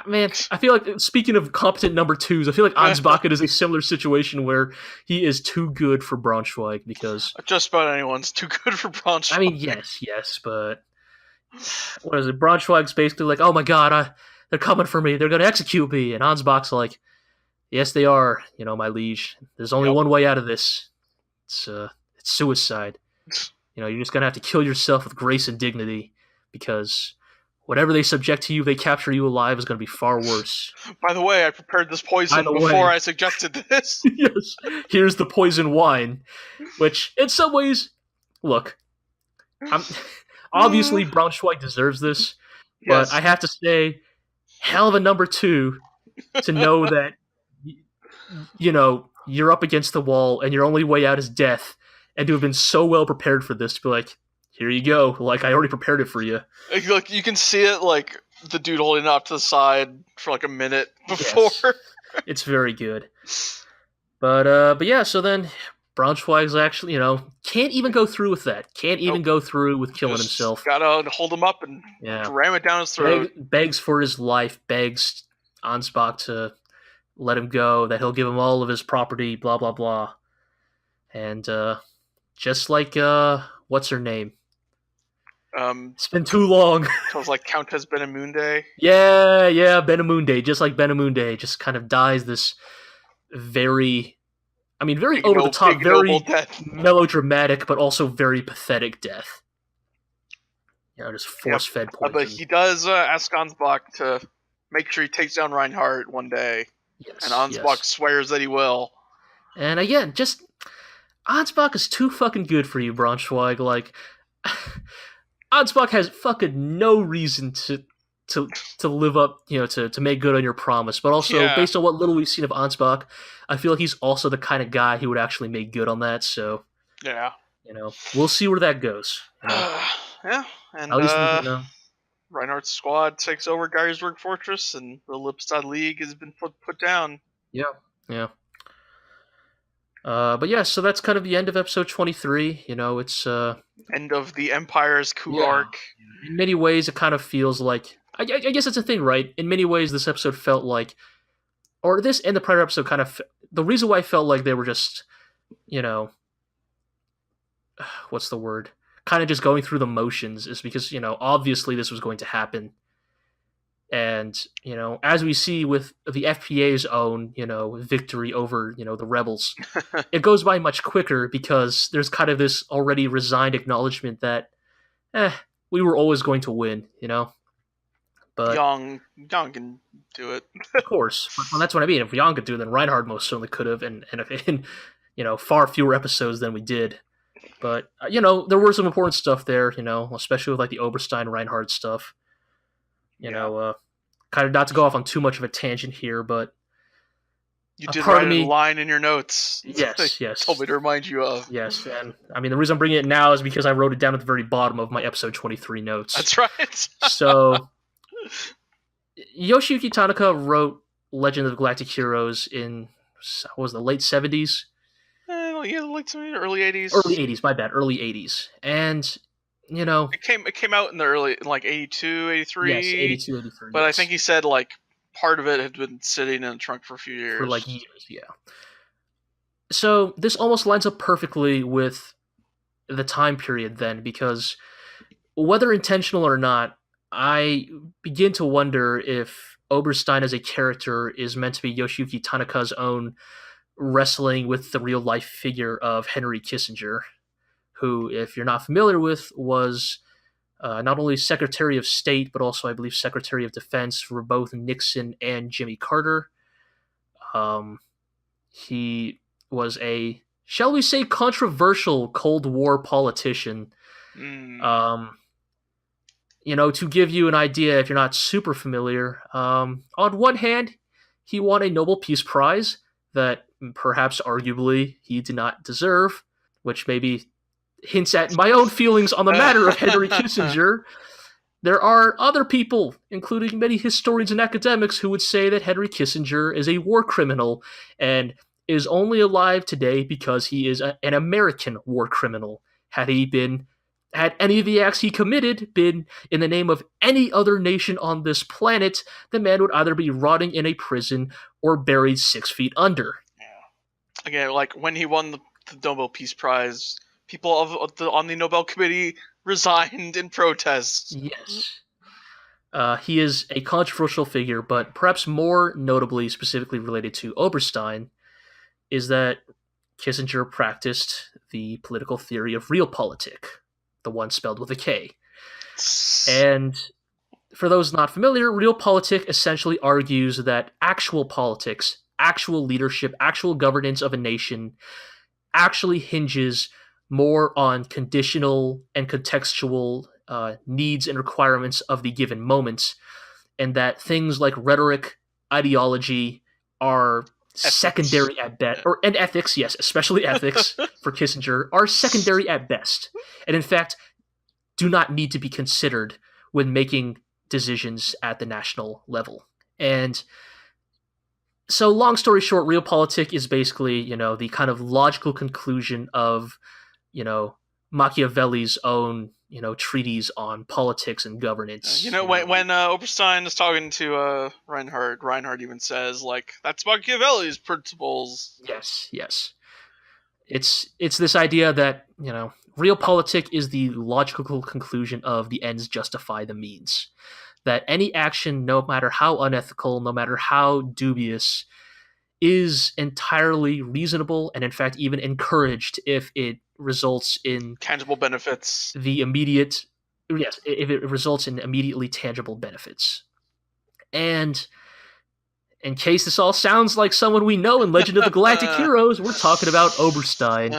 man, I feel like, speaking of competent number twos, I feel like Ansbacher is a similar situation where he is too good for Braunschweig because, Just about anyone's too good for Braunschweig. I mean, yes, but what is it? Braunschweig's basically like, oh my god, they're coming for me, they're going to execute me, and Ansbach's like, yes, they are, my liege. There's only one way out of this. It's suicide. You're just gonna have to kill yourself with grace and dignity, because whatever they subject to you, they capture you alive, is going to be far worse. By the way, I prepared this poison before I suggested this. Yes, here's the poison wine, which in some ways, look, obviously Braunschweig deserves this, but I have to say, hell of a number two to know that, you're up against the wall and your only way out is death, and to have been so well prepared for this, to be like, here you go, like, I already prepared it for you. Like, you can see it, like, the dude holding it up to the side for like a minute before. Yes. It's very good. But yeah, so then Braunschweig's actually, can't even go through with that. Can't even go through with killing himself. Gotta hold him up and ram it down his throat. Begs for his life, begs Ansbach to let him go, that he'll give him all of his property, blah, blah, blah. And just like, what's her name? It's been too long. So it's like Countess Benemunde. Yeah, Benemunde. Just like Benemunde, just kind of dies this very over the top, very melodramatic, but also very pathetic death. Just force fed poison. But he does ask Ansbach to make sure he takes down Reinhard one day. Yes, and Ansbach swears that he will. And again, just Ansbach is too fucking good for you, Braunschweig. Like, Ansbach has fucking no reason to live up, to make good on your promise. But also, based on what little we've seen of Ansbach, I feel like he's also the kind of guy who would actually make good on that. So, we'll see where that goes. And at least Reinhardt's squad takes over Geiersburg Fortress, and the Lippstadt League has been put down. Yeah. But yeah, so that's kind of the end of episode 23. It's end of the Empire's coup arc. In many ways, it kind of feels like, I guess it's a thing, right? In many ways, this episode felt like, or this and the prior episode kind of, the reason why I felt like they were just, what's the word? Kind of just going through the motions is because, obviously this was going to happen. And, as we see with the FPA's own, victory over, the rebels, it goes by much quicker because there's kind of this already resigned acknowledgement that, we were always going to win, But Young can do it. Of course. Well, that's what I mean. If Young could do it, then Reinhard most certainly could have, and in far fewer episodes than we did. But, there were some important stuff there, especially with, like, the Oberstein Reinhard stuff. Kind of not to go off on too much of a tangent here, but you did write a line in your notes. Yes. Told me to remind you of. Yes, and the reason I'm bringing it now is because I wrote it down at the very bottom of my episode 23 notes. That's right. So, Yoshiyuki Tanaka wrote Legend of the Galactic Heroes in, what was the late 70s? Late 70s, early 80s. Early 80s, my bad, early 80s. And, It came out in like 82, 83. Yes, 82, 83. But I think he said, like, part of it had been sitting in the trunk for a few years. For, like, years, yeah. So, this almost lines up perfectly with the time period then, because whether intentional or not, I begin to wonder if Oberstein as a character is meant to be Yoshiyuki Tanaka's own wrestling with the real-life figure of Henry Kissinger, who, if you're not familiar with, was not only Secretary of State, but also, I believe, Secretary of Defense for both Nixon and Jimmy Carter. He was a, shall we say, controversial Cold War politician. To give you an idea, if you're not super familiar, on one hand, he won a Nobel Peace Prize that perhaps arguably he did not deserve, which maybe hints at my own feelings on the matter of Henry Kissinger. There are other people, including many historians and academics, who would say that Henry Kissinger is a war criminal and is only alive today because he is an American war criminal. Had he been Had any of the acts he committed been in the name of any other nation on this planet, the man would either be rotting in a prison or buried 6 feet under. Yeah. Again, like when he won the Nobel Peace Prize, people on the Nobel Committee resigned in protest. Yes. He is a controversial figure, but perhaps more notably, specifically related to Oberstein, is that Kissinger practiced the political theory of Realpolitik, the one spelled with a K. And for those not familiar, Realpolitik essentially argues that actual politics, actual leadership, actual governance of a nation actually hinges more on conditional and contextual needs and requirements of the given moment, and that things like rhetoric, ideology are ethics. Secondary at best, and ethics, yes, especially ethics for Kissinger, are secondary at best, and in fact do not need to be considered when making decisions at the national level. And so, long story short, Realpolitik is basically, the kind of logical conclusion of, Machiavelli's own, treatise on politics and governance. When Oberstein is talking to Reinhard even says, like, that's Machiavelli's principles. Yes. It's this idea that, Realpolitik is the logical conclusion of the ends justify the means. That any action, no matter how unethical, no matter how dubious, is entirely reasonable and in fact even encouraged if it results in tangible benefits. If it results in immediately tangible benefits. And in case this all sounds like someone we know in Legend of the Galactic Heroes, we're talking about Oberstein,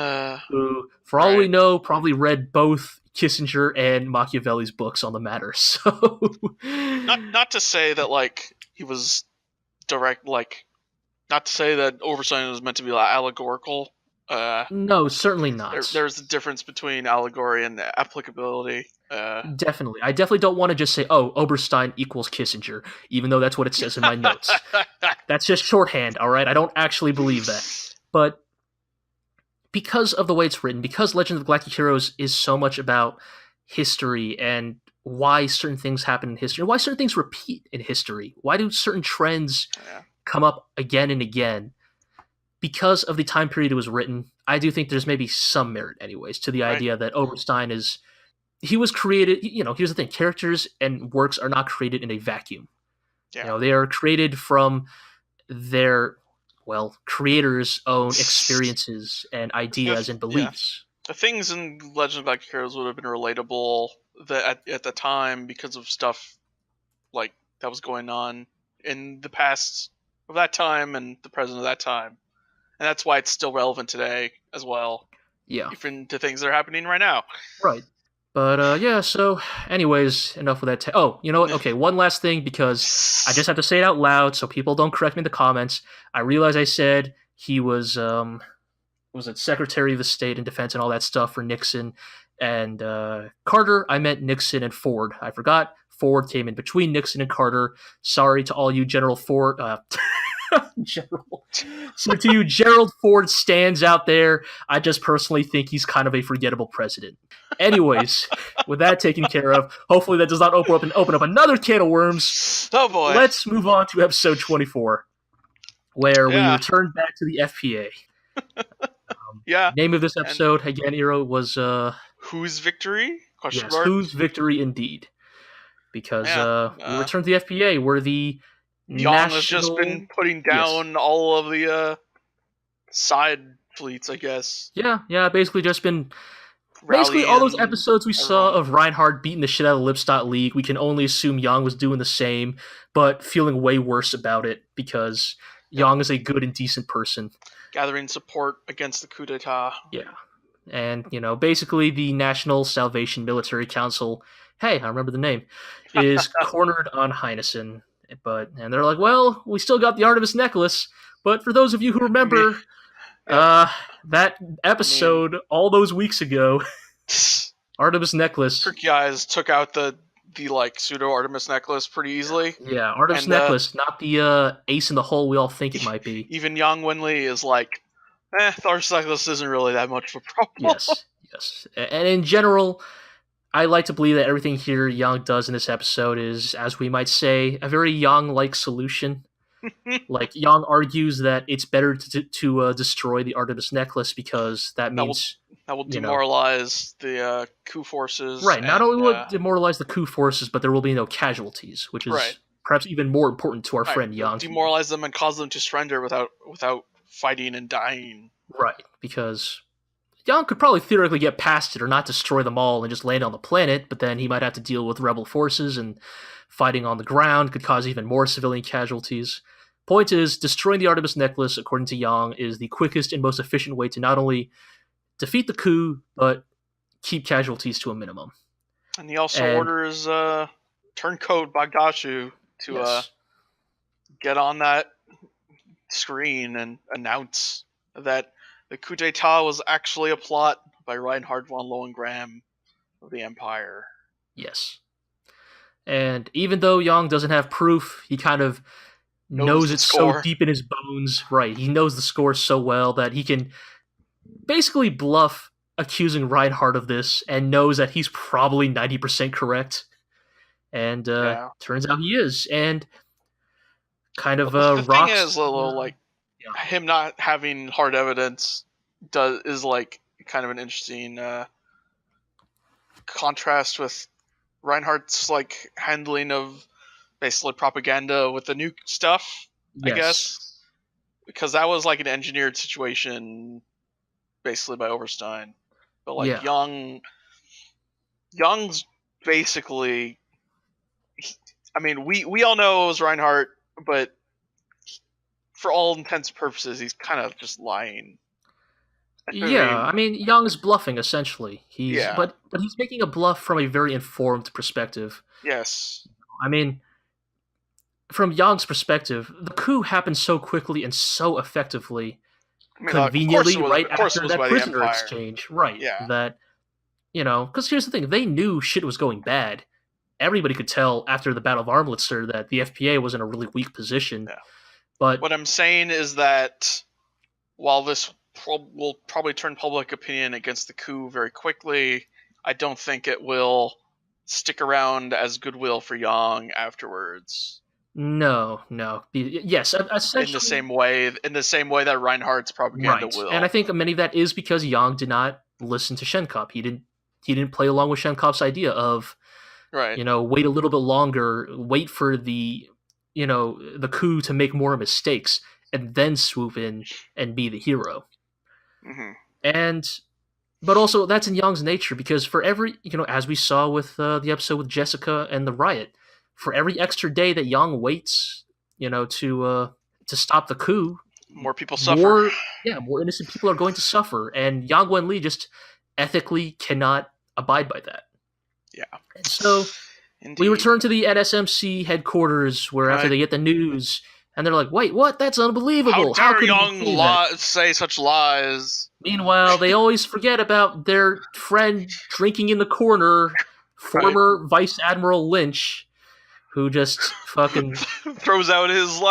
who, for all we know, probably read both Kissinger and Machiavelli's books on the matter. So, not to say that like he was direct, like not to say that Oberstein was meant to be like, allegorical. No, certainly not. There's a difference between allegory and applicability. Definitely. I definitely don't want to just say, Oberstein equals Kissinger, even though that's what it says in my notes. That's just shorthand, all right? I don't actually believe that. But because of the way it's written, because Legend of the Galactic Heroes is so much about history and why certain things happen in history, why certain things repeat in history, why do certain trends come up again and again, because of the time period it was written, I do think there's maybe some merit anyways to the idea that Oberstein he was created, here's the thing, characters and works are not created in a vacuum. Yeah. They are created from their, creators' own experiences and ideas and beliefs. The things in Legend of Galactic Heroes would have been relatable at the time because of stuff like that was going on in the past of that time and the present of that time. And that's why it's still relevant today as well. Yeah. Even to things that are happening right now. Right. But, so, anyways, enough with that. You know what? Okay, one last thing, because I just have to say it out loud so people don't correct me in the comments. I realize I said he was Secretary of the State and Defense and all that stuff for Nixon and Carter. I meant Nixon and Ford. I forgot. Ford came in between Nixon and Carter. Sorry to all you General Ford... So to you Gerald Ford stands out there, I just personally think he's kind of a forgettable president. Anyways, with that taken care of, hopefully that does not open up another can of worms. Oh boy. Let's move on to episode 24, where we return back to the FPA. Name of this episode, again, Iro, was Whose Victory? Whose Victory indeed. Because we return to the FPA, where the Yang has just been putting down all of the side fleets, I guess. Yeah, basically just been... Basically, all those episodes we saw of Reinhard beating the shit out of the Lipstadt League, we can only assume Yang was doing the same, but feeling way worse about it, because Yang is a good and decent person. Gathering support against the coup d'etat. Yeah. And, basically the National Salvation Military Council, hey, I remember the name, is cornered on Heinessen. And they're like, well, we still got the Artemis Necklace, but for those of you who remember that episode all those weeks ago, Artemis Necklace. Kircheis took out the pseudo Artemis Necklace pretty easily. Yeah, Artemis Necklace, not the ace in the hole we all think it might be. Even young Wenli is like, the Artemis Necklace isn't really that much of a problem. Yes. And in general, I like to believe that everything here Yang does in this episode is, as we might say, a very Yang-like solution. Like, Yang argues that it's better to destroy the Artemis Necklace because that means... That will demoralize the Coup forces. Right, not only will it demoralize the Coup forces, but there will be no casualties, which is perhaps even more important to our friend Yang. Demoralize them and cause them to surrender without fighting and dying. Right, because Yang could probably theoretically get past it or not destroy them all and just land on the planet, but then he might have to deal with rebel forces, and fighting on the ground could cause even more civilian casualties. Point is, destroying the Artemis Necklace, according to Yang, is the quickest and most efficient way to not only defeat the coup, but keep casualties to a minimum. And he also orders Turncoat Bagdashu to get on that screen and announce that the coup d'etat was actually a plot by Reinhard von Lohengrin of the Empire. Yes. And even though Yang doesn't have proof, he kind of knows it so deep in his bones. Right, he knows the score so well that he can basically bluff accusing Reinhard of this and knows that he's probably 90% correct. And turns out he is. And kind of the rocks... thing is, him not having hard evidence is like kind of an interesting contrast with Reinhardt's like handling of basically propaganda with the nuke stuff, I guess. Because that was like an engineered situation basically by Oberstein. But like Young's basically, I mean, we all know it was Reinhardt, but for all intents and purposes, he's kind of just lying. I mean, Young's bluffing essentially. But he's making a bluff from a very informed perspective. Yes. I mean, from Young's perspective, the coup happened so quickly and so effectively, conveniently right after that prisoner exchange. Right. Yeah. That, because here's the thing, they knew shit was going bad. Everybody could tell after the Battle of Armlitzer that the FPA was in a really weak position. Yeah. But what I'm saying is that while this will probably turn public opinion against the coup very quickly, I don't think it will stick around as goodwill for Yang afterwards. No. Yes, essentially in the same way that Reinhardt's propaganda will. And I think many of that is because Yang did not listen to Shenkop. He didn't play along with Shenkop's idea of wait a little bit longer, wait for the coup to make more mistakes, and then swoop in and be the hero. Mm-hmm. But also that's in Yang's nature, because for every, as we saw with the episode with Jessica and the riot, for every extra day that Yang waits, to stop the coup, more people suffer. More innocent people are going to suffer, and Yang Wenli just ethically cannot abide by that. Yeah. And so Indeed. We return to the NSMC headquarters, where after they get the news, and they're like, "Wait, what? That's unbelievable! How dare Yang say such lies?" Meanwhile, they always forget about their friend drinking in the corner, former Vice Admiral Lynch, who just fucking throws out his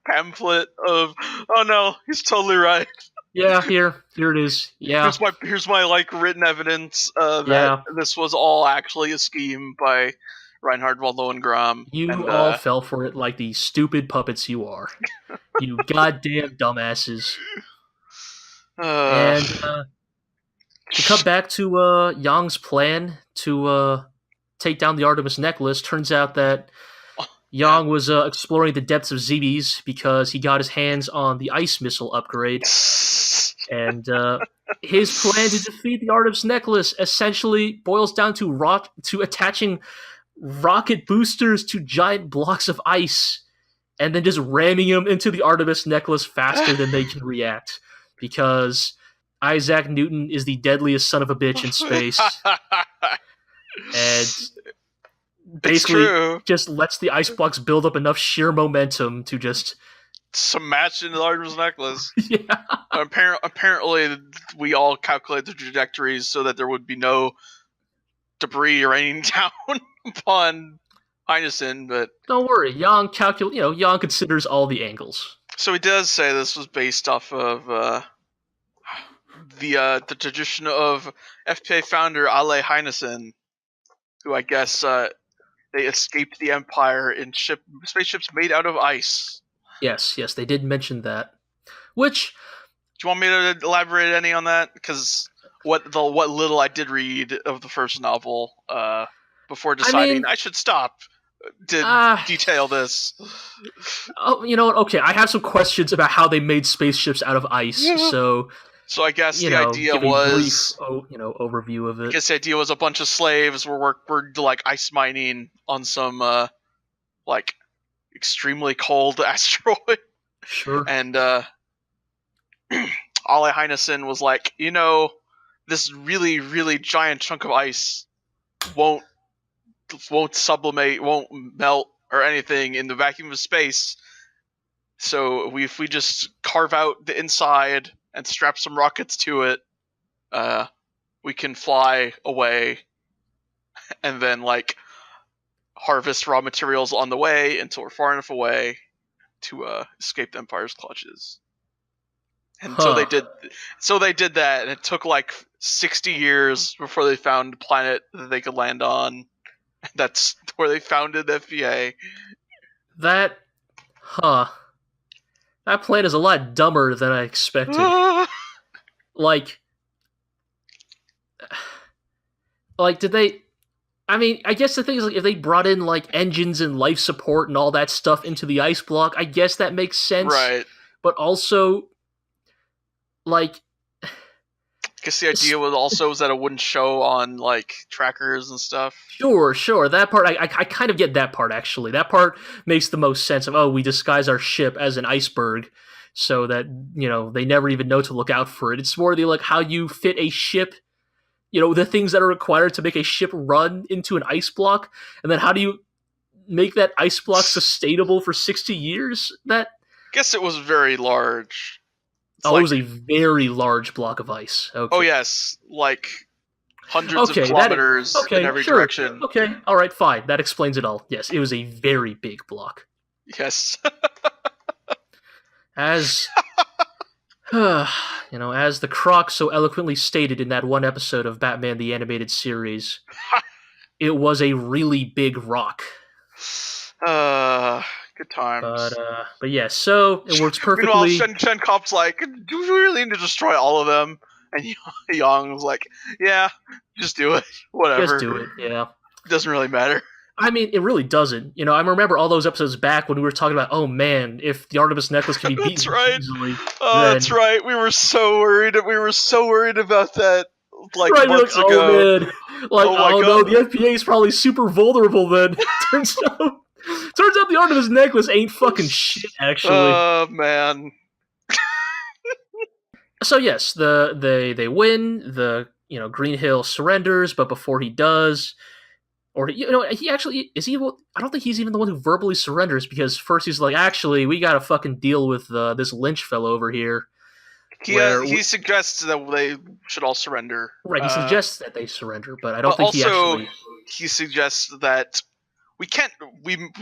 pamphlet of, "Oh no, he's totally right." Yeah, here it is. Yeah, here's my written evidence that this was all actually a scheme by Reinhard von Lohengrin. You all fell for it like the stupid puppets you are. You goddamn dumbasses. And to cut back to Yang's plan to take down the Artemis Necklace, turns out that Yang was exploring the depths of Zebes because he got his hands on the ice missile upgrade. And his plan to defeat the Artemis Necklace essentially boils down to attaching rocket boosters to giant blocks of ice and then just ramming them into the Artemis Necklace faster than they can react, because Isaac Newton is the deadliest son of a bitch in space. And basically just lets the ice blocks build up enough sheer momentum to just smash into the Artemis Necklace. Yeah. Apparently, we all calculate the trajectories so that there would be no debris raining down upon Heinesen, but don't worry, Yang Yang considers all the angles. So he does say this was based off of the tradition of FPA founder Ale Heinesen, who I guess they escaped the Empire in spaceships made out of ice. Yes, they did mention that. Which, do you want me to elaborate any on that? Because what little I did read of the first novel, before deciding I should stop, did detail this. Oh, you know what? Okay, I have some questions about how they made spaceships out of ice. So I guess the idea was a brief, overview of it. I guess the idea was a bunch of slaves were like ice mining on some like extremely cold asteroid. Sure. And Ale Heinessen was like, this really, really giant chunk of ice won't sublimate, won't melt or anything in the vacuum of space. So if we just carve out the inside and strap some rockets to it, we can fly away and then like harvest raw materials on the way until we're far enough away to escape the Empire's clutches. And so they did that, and it took like 60 years before they found a planet that they could land on. That's where they founded the FPA. That planet is a lot dumber than I expected. Like, did they... I mean, I guess the thing is, like, if they brought in, like, engines and life support and all that stuff into the ice block, I guess that makes sense. Right. But also, like... I guess the idea was that it wouldn't show on, like, trackers and stuff. Sure. That part, I kind of get that part, actually. That part makes the most sense of, we disguise our ship as an iceberg so that, they never even know to look out for it. It's more the, like, how you fit a ship, the things that are required to make a ship run into an ice block, and then how do you make that ice block sustainable for 60 years? I guess it was very large. It was a very large block of ice. Okay. Oh, yes. Like, hundreds of kilometers in every direction. Okay, all right, fine. That explains it all. Yes, it was a very big block. Yes. As the Croc so eloquently stated in that one episode of Batman the Animated Series, it was a really big rock. Good times. But yeah, so it works perfectly. Meanwhile, Shen Kop's like, do we really need to destroy all of them? And Yang was like, yeah, just do it. Whatever. Just do it, yeah. It doesn't really matter. I mean, it really doesn't. I remember all those episodes back when we were talking about, oh man, if the Artemis Necklace can be beaten easily. That's right. We were so worried. We were so worried about that, months ago. Oh man, no, the FPA is probably super vulnerable then. Turns out the Artemis Necklace ain't fucking shit, actually. Oh man. So yes, they win. The Green Hill surrenders, but before he does. Or, he actually, is he, I don't think he's even the one who verbally surrenders, because first he's like, actually, we gotta fucking deal with this Lynch fellow over here. He suggests that they should all surrender. Right, he suggests that they surrender, but I don't think he actually... he suggests that we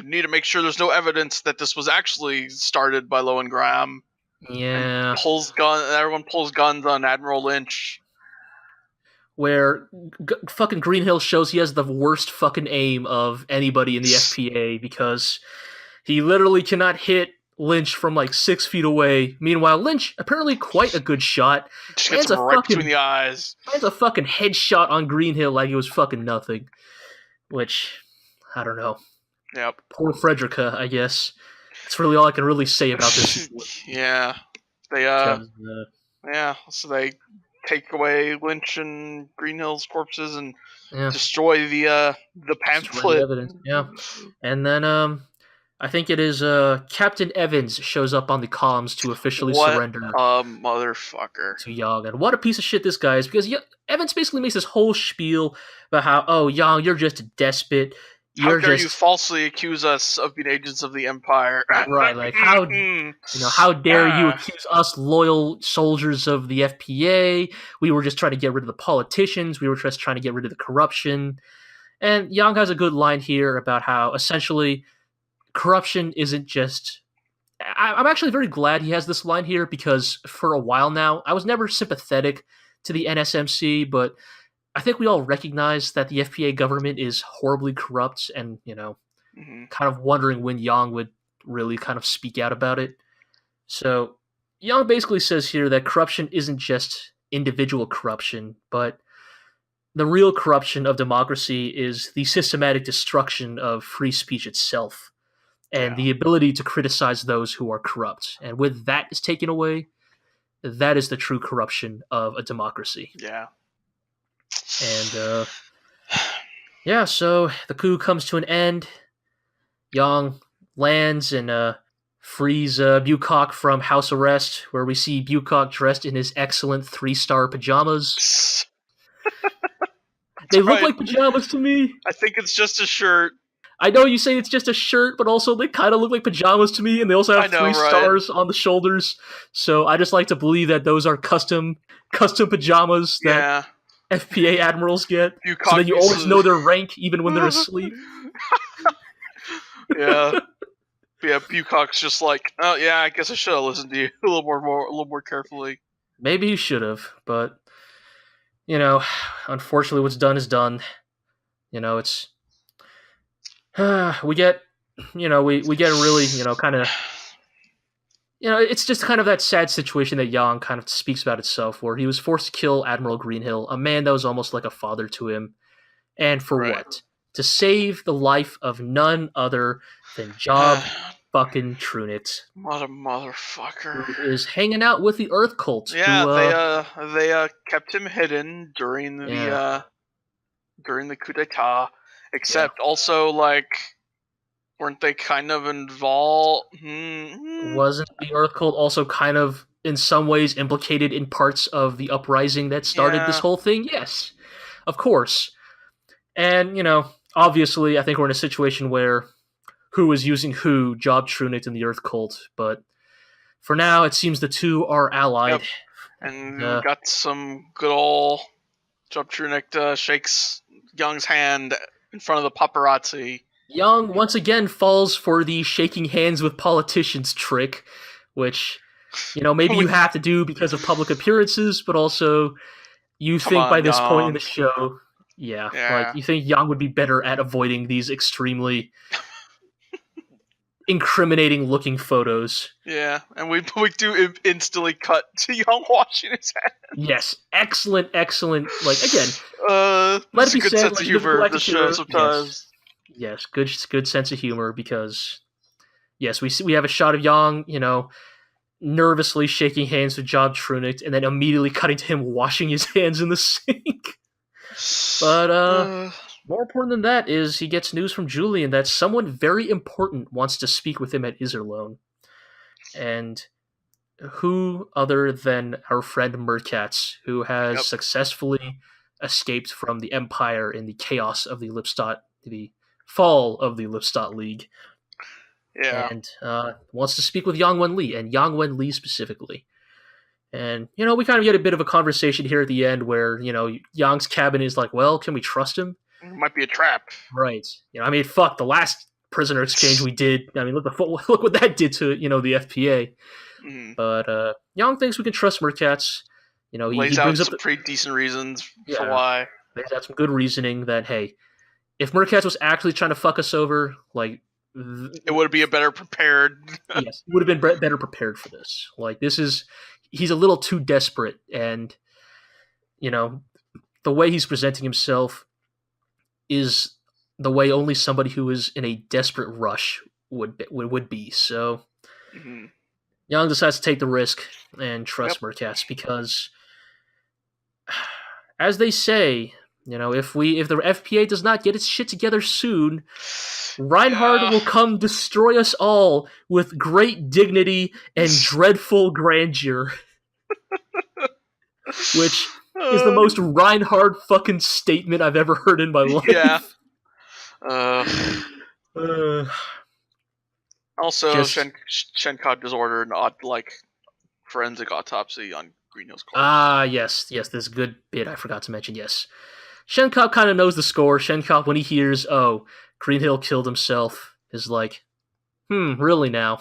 need to make sure there's no evidence that this was actually started by Lowen Graham. Yeah. Everyone pulls guns on Admiral Lynch. Where fucking Green Hill shows he has the worst fucking aim of anybody in the FPA, because he literally cannot hit Lynch from like 6 feet away. Meanwhile, Lynch, apparently quite a good shot, just gets him right between the eyes. Lands a fucking headshot on Green Hill like it was fucking nothing. Which, I don't know. Yep. Poor Frederica, I guess. That's really all I can really say about this. Yeah. So they take away Lynch and Green Hill's corpses and destroy the pamphlet. The evidence. Yeah. And then I think it is Captain Evans shows up on the comms to officially surrender. What a motherfucker. To Yang. And what a piece of shit this guy is, because Evans basically makes this whole spiel about how, Yang, you're just a despot. How dare you falsely accuse us of being agents of the Empire? Right, like how dare you accuse us loyal soldiers of the FPA? We were just trying to get rid of the politicians. We were just trying to get rid of the corruption. And Yang has a good line here about how essentially corruption isn't just... I'm actually very glad he has this line here, because for a while now, I was never sympathetic to the NSMC, but I think we all recognize that the FPA government is horribly corrupt, and Mm-hmm. kind of wondering when Yang would really kind of speak out about it. So Yang basically says here that corruption isn't just individual corruption, but the real corruption of democracy is the systematic destruction of free speech itself and the ability to criticize those who are corrupt. And when that is taken away, that is the true corruption of a democracy. Yeah. And yeah, so the coup comes to an end. Yang lands and frees Bucock from house arrest, where we see Bucock dressed in his excellent 3-star pajamas. They look like pajamas to me. I think it's just a shirt. I know you say it's just a shirt, but also they kind of look like pajamas to me, and they also have 3 stars on the shoulders. So I just like to believe that those are custom pajamas that FPA admirals get, so that you always know their rank even when they're asleep. Yeah. Yeah, Bucock's just like, oh yeah, I guess I should have listened to you a little more carefully. Maybe he should have, but unfortunately, what's done is done. It's we get really kind of it's just kind of that sad situation that Yang kind of speaks about itself, where he was forced to kill Admiral Greenhill, a man that was almost like a father to him, and for what? To save the life of none other than Job fucking Trunit. What a motherfucker. Who is hanging out with the Earth Cult. Yeah, they kept him hidden during the coup d'etat, except also, like, weren't they kind of involved? Wasn't the Earth Cult also kind of, in some ways, implicated in parts of the uprising that started this whole thing? Yes, of course. And, obviously, I think we're in a situation where who is using who, Job Trunit and the Earth Cult, but for now, it seems the two are allied. Yep. And we got some good old Job Trunit shakes Young's hand in front of the paparazzi. Yang once again falls for the shaking hands with politicians trick, which, maybe you have to do because of public appearances, but also you think by this point in the show, like you think Yang would be better at avoiding these extremely incriminating looking photos. Yeah, and we do instantly cut to Yang washing his hands. Yes, excellent. Like, again, let it be said, sense of humor the show sometimes. Yes, good sense of humor, because yes, we have a shot of Yang, nervously shaking hands with Job Trunit, and then immediately cutting to him washing his hands in the sink. But more important than that is he gets news from Julian that someone very important wants to speak with him at Iserlohn. And who other than our friend Merkatz, who has successfully escaped from the Empire in the chaos of the fall of the Lipstadt League. Yeah. And wants to speak with Yang Wenli, and Yang Wenli specifically. And, we kind of get a bit of a conversation here at the end where, Yang's cabin is like, well, can we trust him? It might be a trap. Right. Fuck, the last prisoner exchange we did, look what that did to, the FPA. Mm-hmm. But Yang thinks we can trust Merkatz. He lays out some pretty decent reasons for why. Lays out some good reasoning that, hey, if Merkatz was actually trying to fuck us over, like, it would be a better prepared. Yes, would have been better prepared for this. Like, he's a little too desperate, and the way he's presenting himself is the way only somebody who is in a desperate rush would be. So Yang decides to take the risk and trust Merkatz, because, as they say, if the FPA does not get its shit together soon, Reinhard will come destroy us all with great dignity and dreadful grandeur. Which is the most Reinhard fucking statement I've ever heard in my life. Yeah. Also, Shenkot just ordered an forensic autopsy on Greenhill's corpse. Yes, this good bit I forgot to mention, yes. Shenkop kind of knows the score. Shenkop, when he hears, Greenhill killed himself, is like, really now?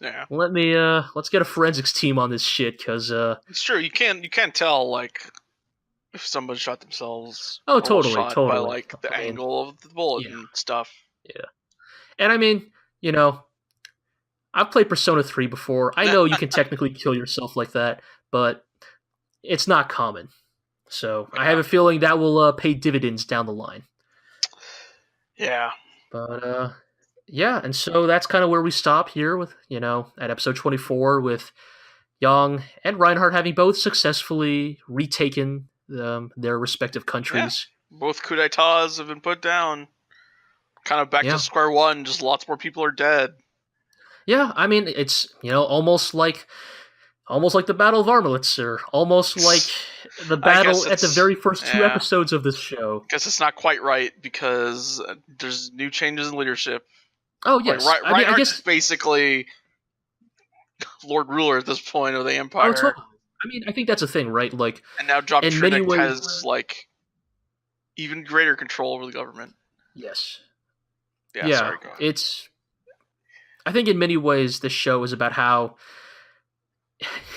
Yeah. Let's get a forensics team on this shit, because it's true. You can't tell, like, if someone shot themselves. Oh, or was totally, shot totally. By like the angle of the bullet yeah. and stuff. Yeah. And I mean, I've played Persona 3 before. I know you can technically kill yourself like that, but it's not common. So I have a feeling that will pay dividends down the line. Yeah. But yeah, and so that's kind of where we stop here with, at episode 24 with Yang and Reinhard having both successfully retaken their respective countries. Yeah. Both coup d'etats have been put down. Kind of back to square one, just lots more people are dead. Yeah, I mean, it's, almost like the Battle of Armelitz, or almost like the battle at the very first 2 episodes of this show. I guess it's not quite right, because there's new changes in leadership. Oh, yes. Like, I guess basically Lord Ruler at this point of the Empire. Oh, totally. I mean, I think that's a thing, right? Like, and now Job Trinick has, like, even greater control over the government. Yes. Yeah, sorry, go ahead. I think in many ways this show is about how,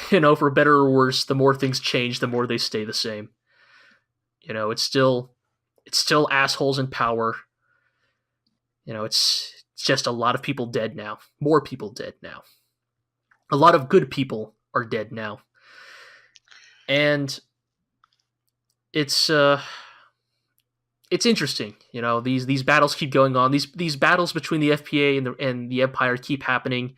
for better or worse, the more things change, the more they stay the same. It's still assholes in power. It's just a lot of people dead now. More people dead now. A lot of good people are dead now. And it's interesting. These battles keep going on. These battles between the FPA and the Empire keep happening.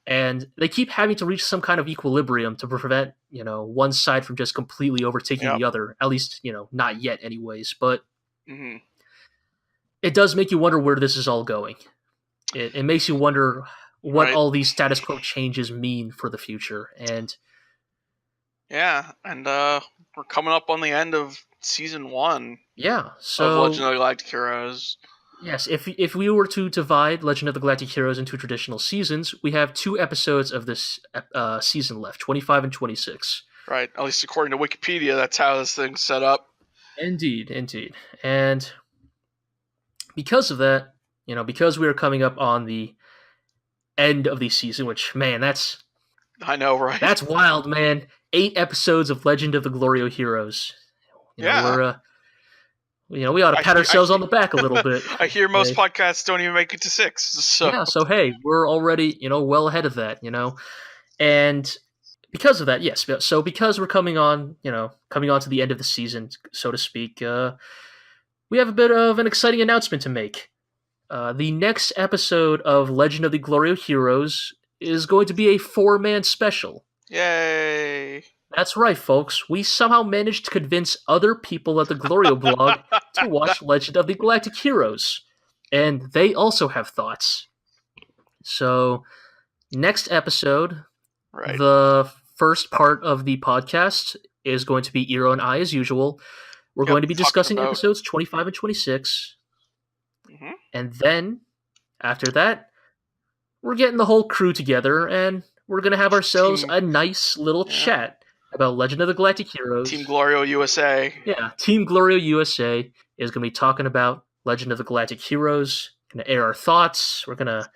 And they keep having to reach some kind of equilibrium to prevent, one side from just completely overtaking the other. At least, not yet anyways. But it does make you wonder where this is all going. It makes you wonder what all these status quo changes mean for the future. And yeah, and we're coming up on the end of season 1. Yeah, so of Legend of the Galactic Heroes. Yes, if we were to divide Legend of the Galactic Heroes into traditional seasons, we have 2 episodes of this season left, 25 and 26. Right, at least according to Wikipedia, that's how this thing's set up. Indeed. And because of that, because we are coming up on the end of the season, which, man, I know, right? That's wild, man. 8 episodes of Legend of the GLORIO Heroes. We ought to pat ourselves on the back a little bit. I hear most podcasts don't even make it to 6. So. Yeah, so hey, we're already, well ahead of that, And because of that, yes. So because we're coming on to the end of the season, so to speak, we have a bit of an exciting announcement to make. The next episode of Legend of the GLORIO Heroes is going to be a 4-man special. Yay! That's right, folks. We somehow managed to convince other people at the GLORIO blog to watch Legend of the Galactic Heroes. And they also have thoughts. So, next episode, the first part of the podcast is going to be Iro and I, as usual. We're going to be discussing episodes 25 and 26. Mm-hmm. And then, after that, we're getting the whole crew together, and we're going to have ourselves a nice little chat about Legend of the Galactic Heroes. Team GLORIO USA. Yeah, Team GLORIO USA is going to be talking about Legend of the Galactic Heroes. Going to air our thoughts. We're going to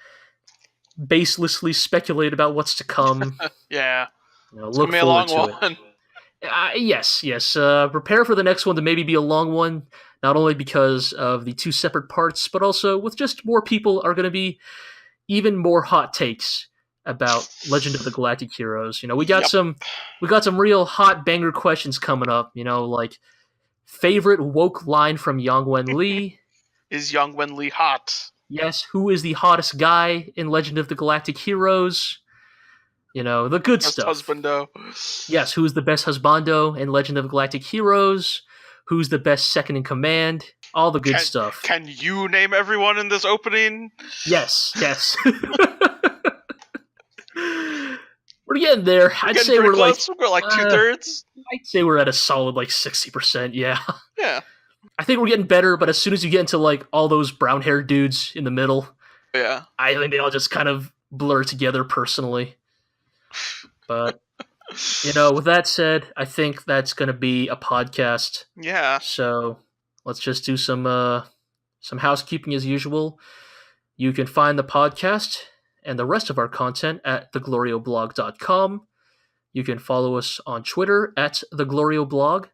baselessly speculate about what's to come. Yeah. Look forward to it. Yes. Prepare for the next one to maybe be a long one, not only because of the 2 separate parts, but also with just more people are going to be even more hot takes about Legend of the Galactic Heroes. We got some real hot banger questions coming up, like favorite woke line from Yang Wenli. Is Yang Wenli hot? Yes, who is the hottest guy in Legend of the Galactic Heroes? The good best stuff. Husbando. Yes, who's the best husbando in Legend of the Galactic Heroes? Who's the best second in command? All the good stuff. Can you name everyone in this opening? Yes. We're getting there. I'd say we're close. We're like 2/3. I'd say we're at a solid 60%. Yeah. Yeah. I think we're getting better, but as soon as you get into all those brown-haired dudes in the middle, I think they all just kind of blur together personally. But with that said, I think that's going to be a podcast. Yeah. So let's just do some housekeeping as usual. You can find the podcast and the rest of our content at theglorioblog.com. You can follow us on Twitter at theglorioblog.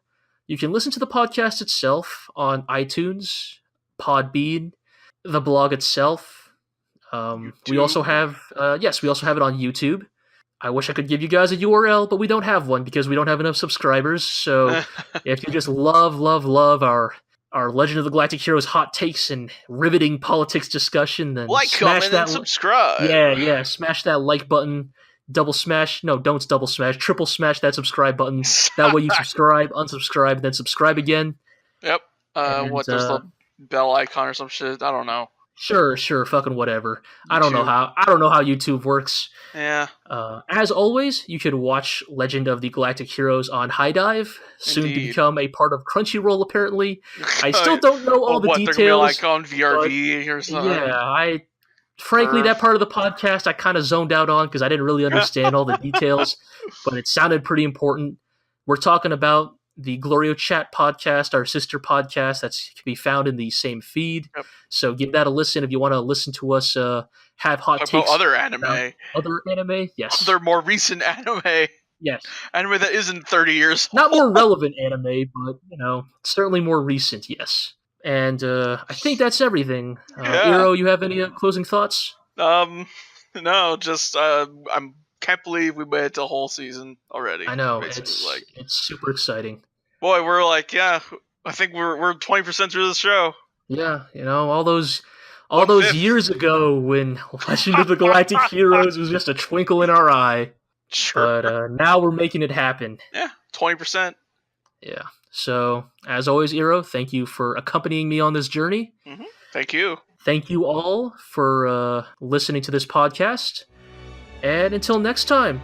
You can listen to the podcast itself on iTunes, Podbean, the blog itself. We also have we also have it on YouTube. I wish I could give you guys a URL, but we don't have one because we don't have enough subscribers. So if you just love our Legend of the Galactic Heroes hot takes and riveting politics discussion, then comment, and subscribe. Yeah, smash that like button. Double smash triple smash that subscribe button. That way you subscribe, unsubscribe, then subscribe again. Yep. There's the bell icon or some shit. I don't know. Sure, fucking whatever. I don't know how YouTube works. Yeah. As always, you could watch Legend of the Galactic Heroes on High Dive, soon to become a part of Crunchyroll. Apparently, I still don't know all the details. They're like on VRV or something. Yeah, frankly, that part of the podcast I kind of zoned out on because I didn't really understand all the details, but it sounded pretty important. We're talking about the GLORIO Chat podcast, our sister podcast that can be found in the same feed. Yep. So give that a listen if you want to listen to us have hot takes. About other anime. Other anime, yes. Other more recent anime. Yes. Anime that isn't 30 years old. Not more relevant anime, but, certainly more recent, yes. And I think that's everything. Iro, you have any closing thoughts? No, just I can't believe we made it to a whole season already. I know, it's super exciting. Boy, we're I think we're 20% through the show. Yeah, all those years ago when Legend of the Galactic Heroes was just a twinkle in our eye. Sure. But now we're making it happen. Yeah, 20%. Yeah. So, as always, Iro, thank you for accompanying me on this journey. Mm-hmm. Thank you. Thank you all for listening to this podcast. And until next time,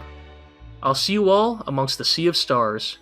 I'll see you all amongst the sea of stars.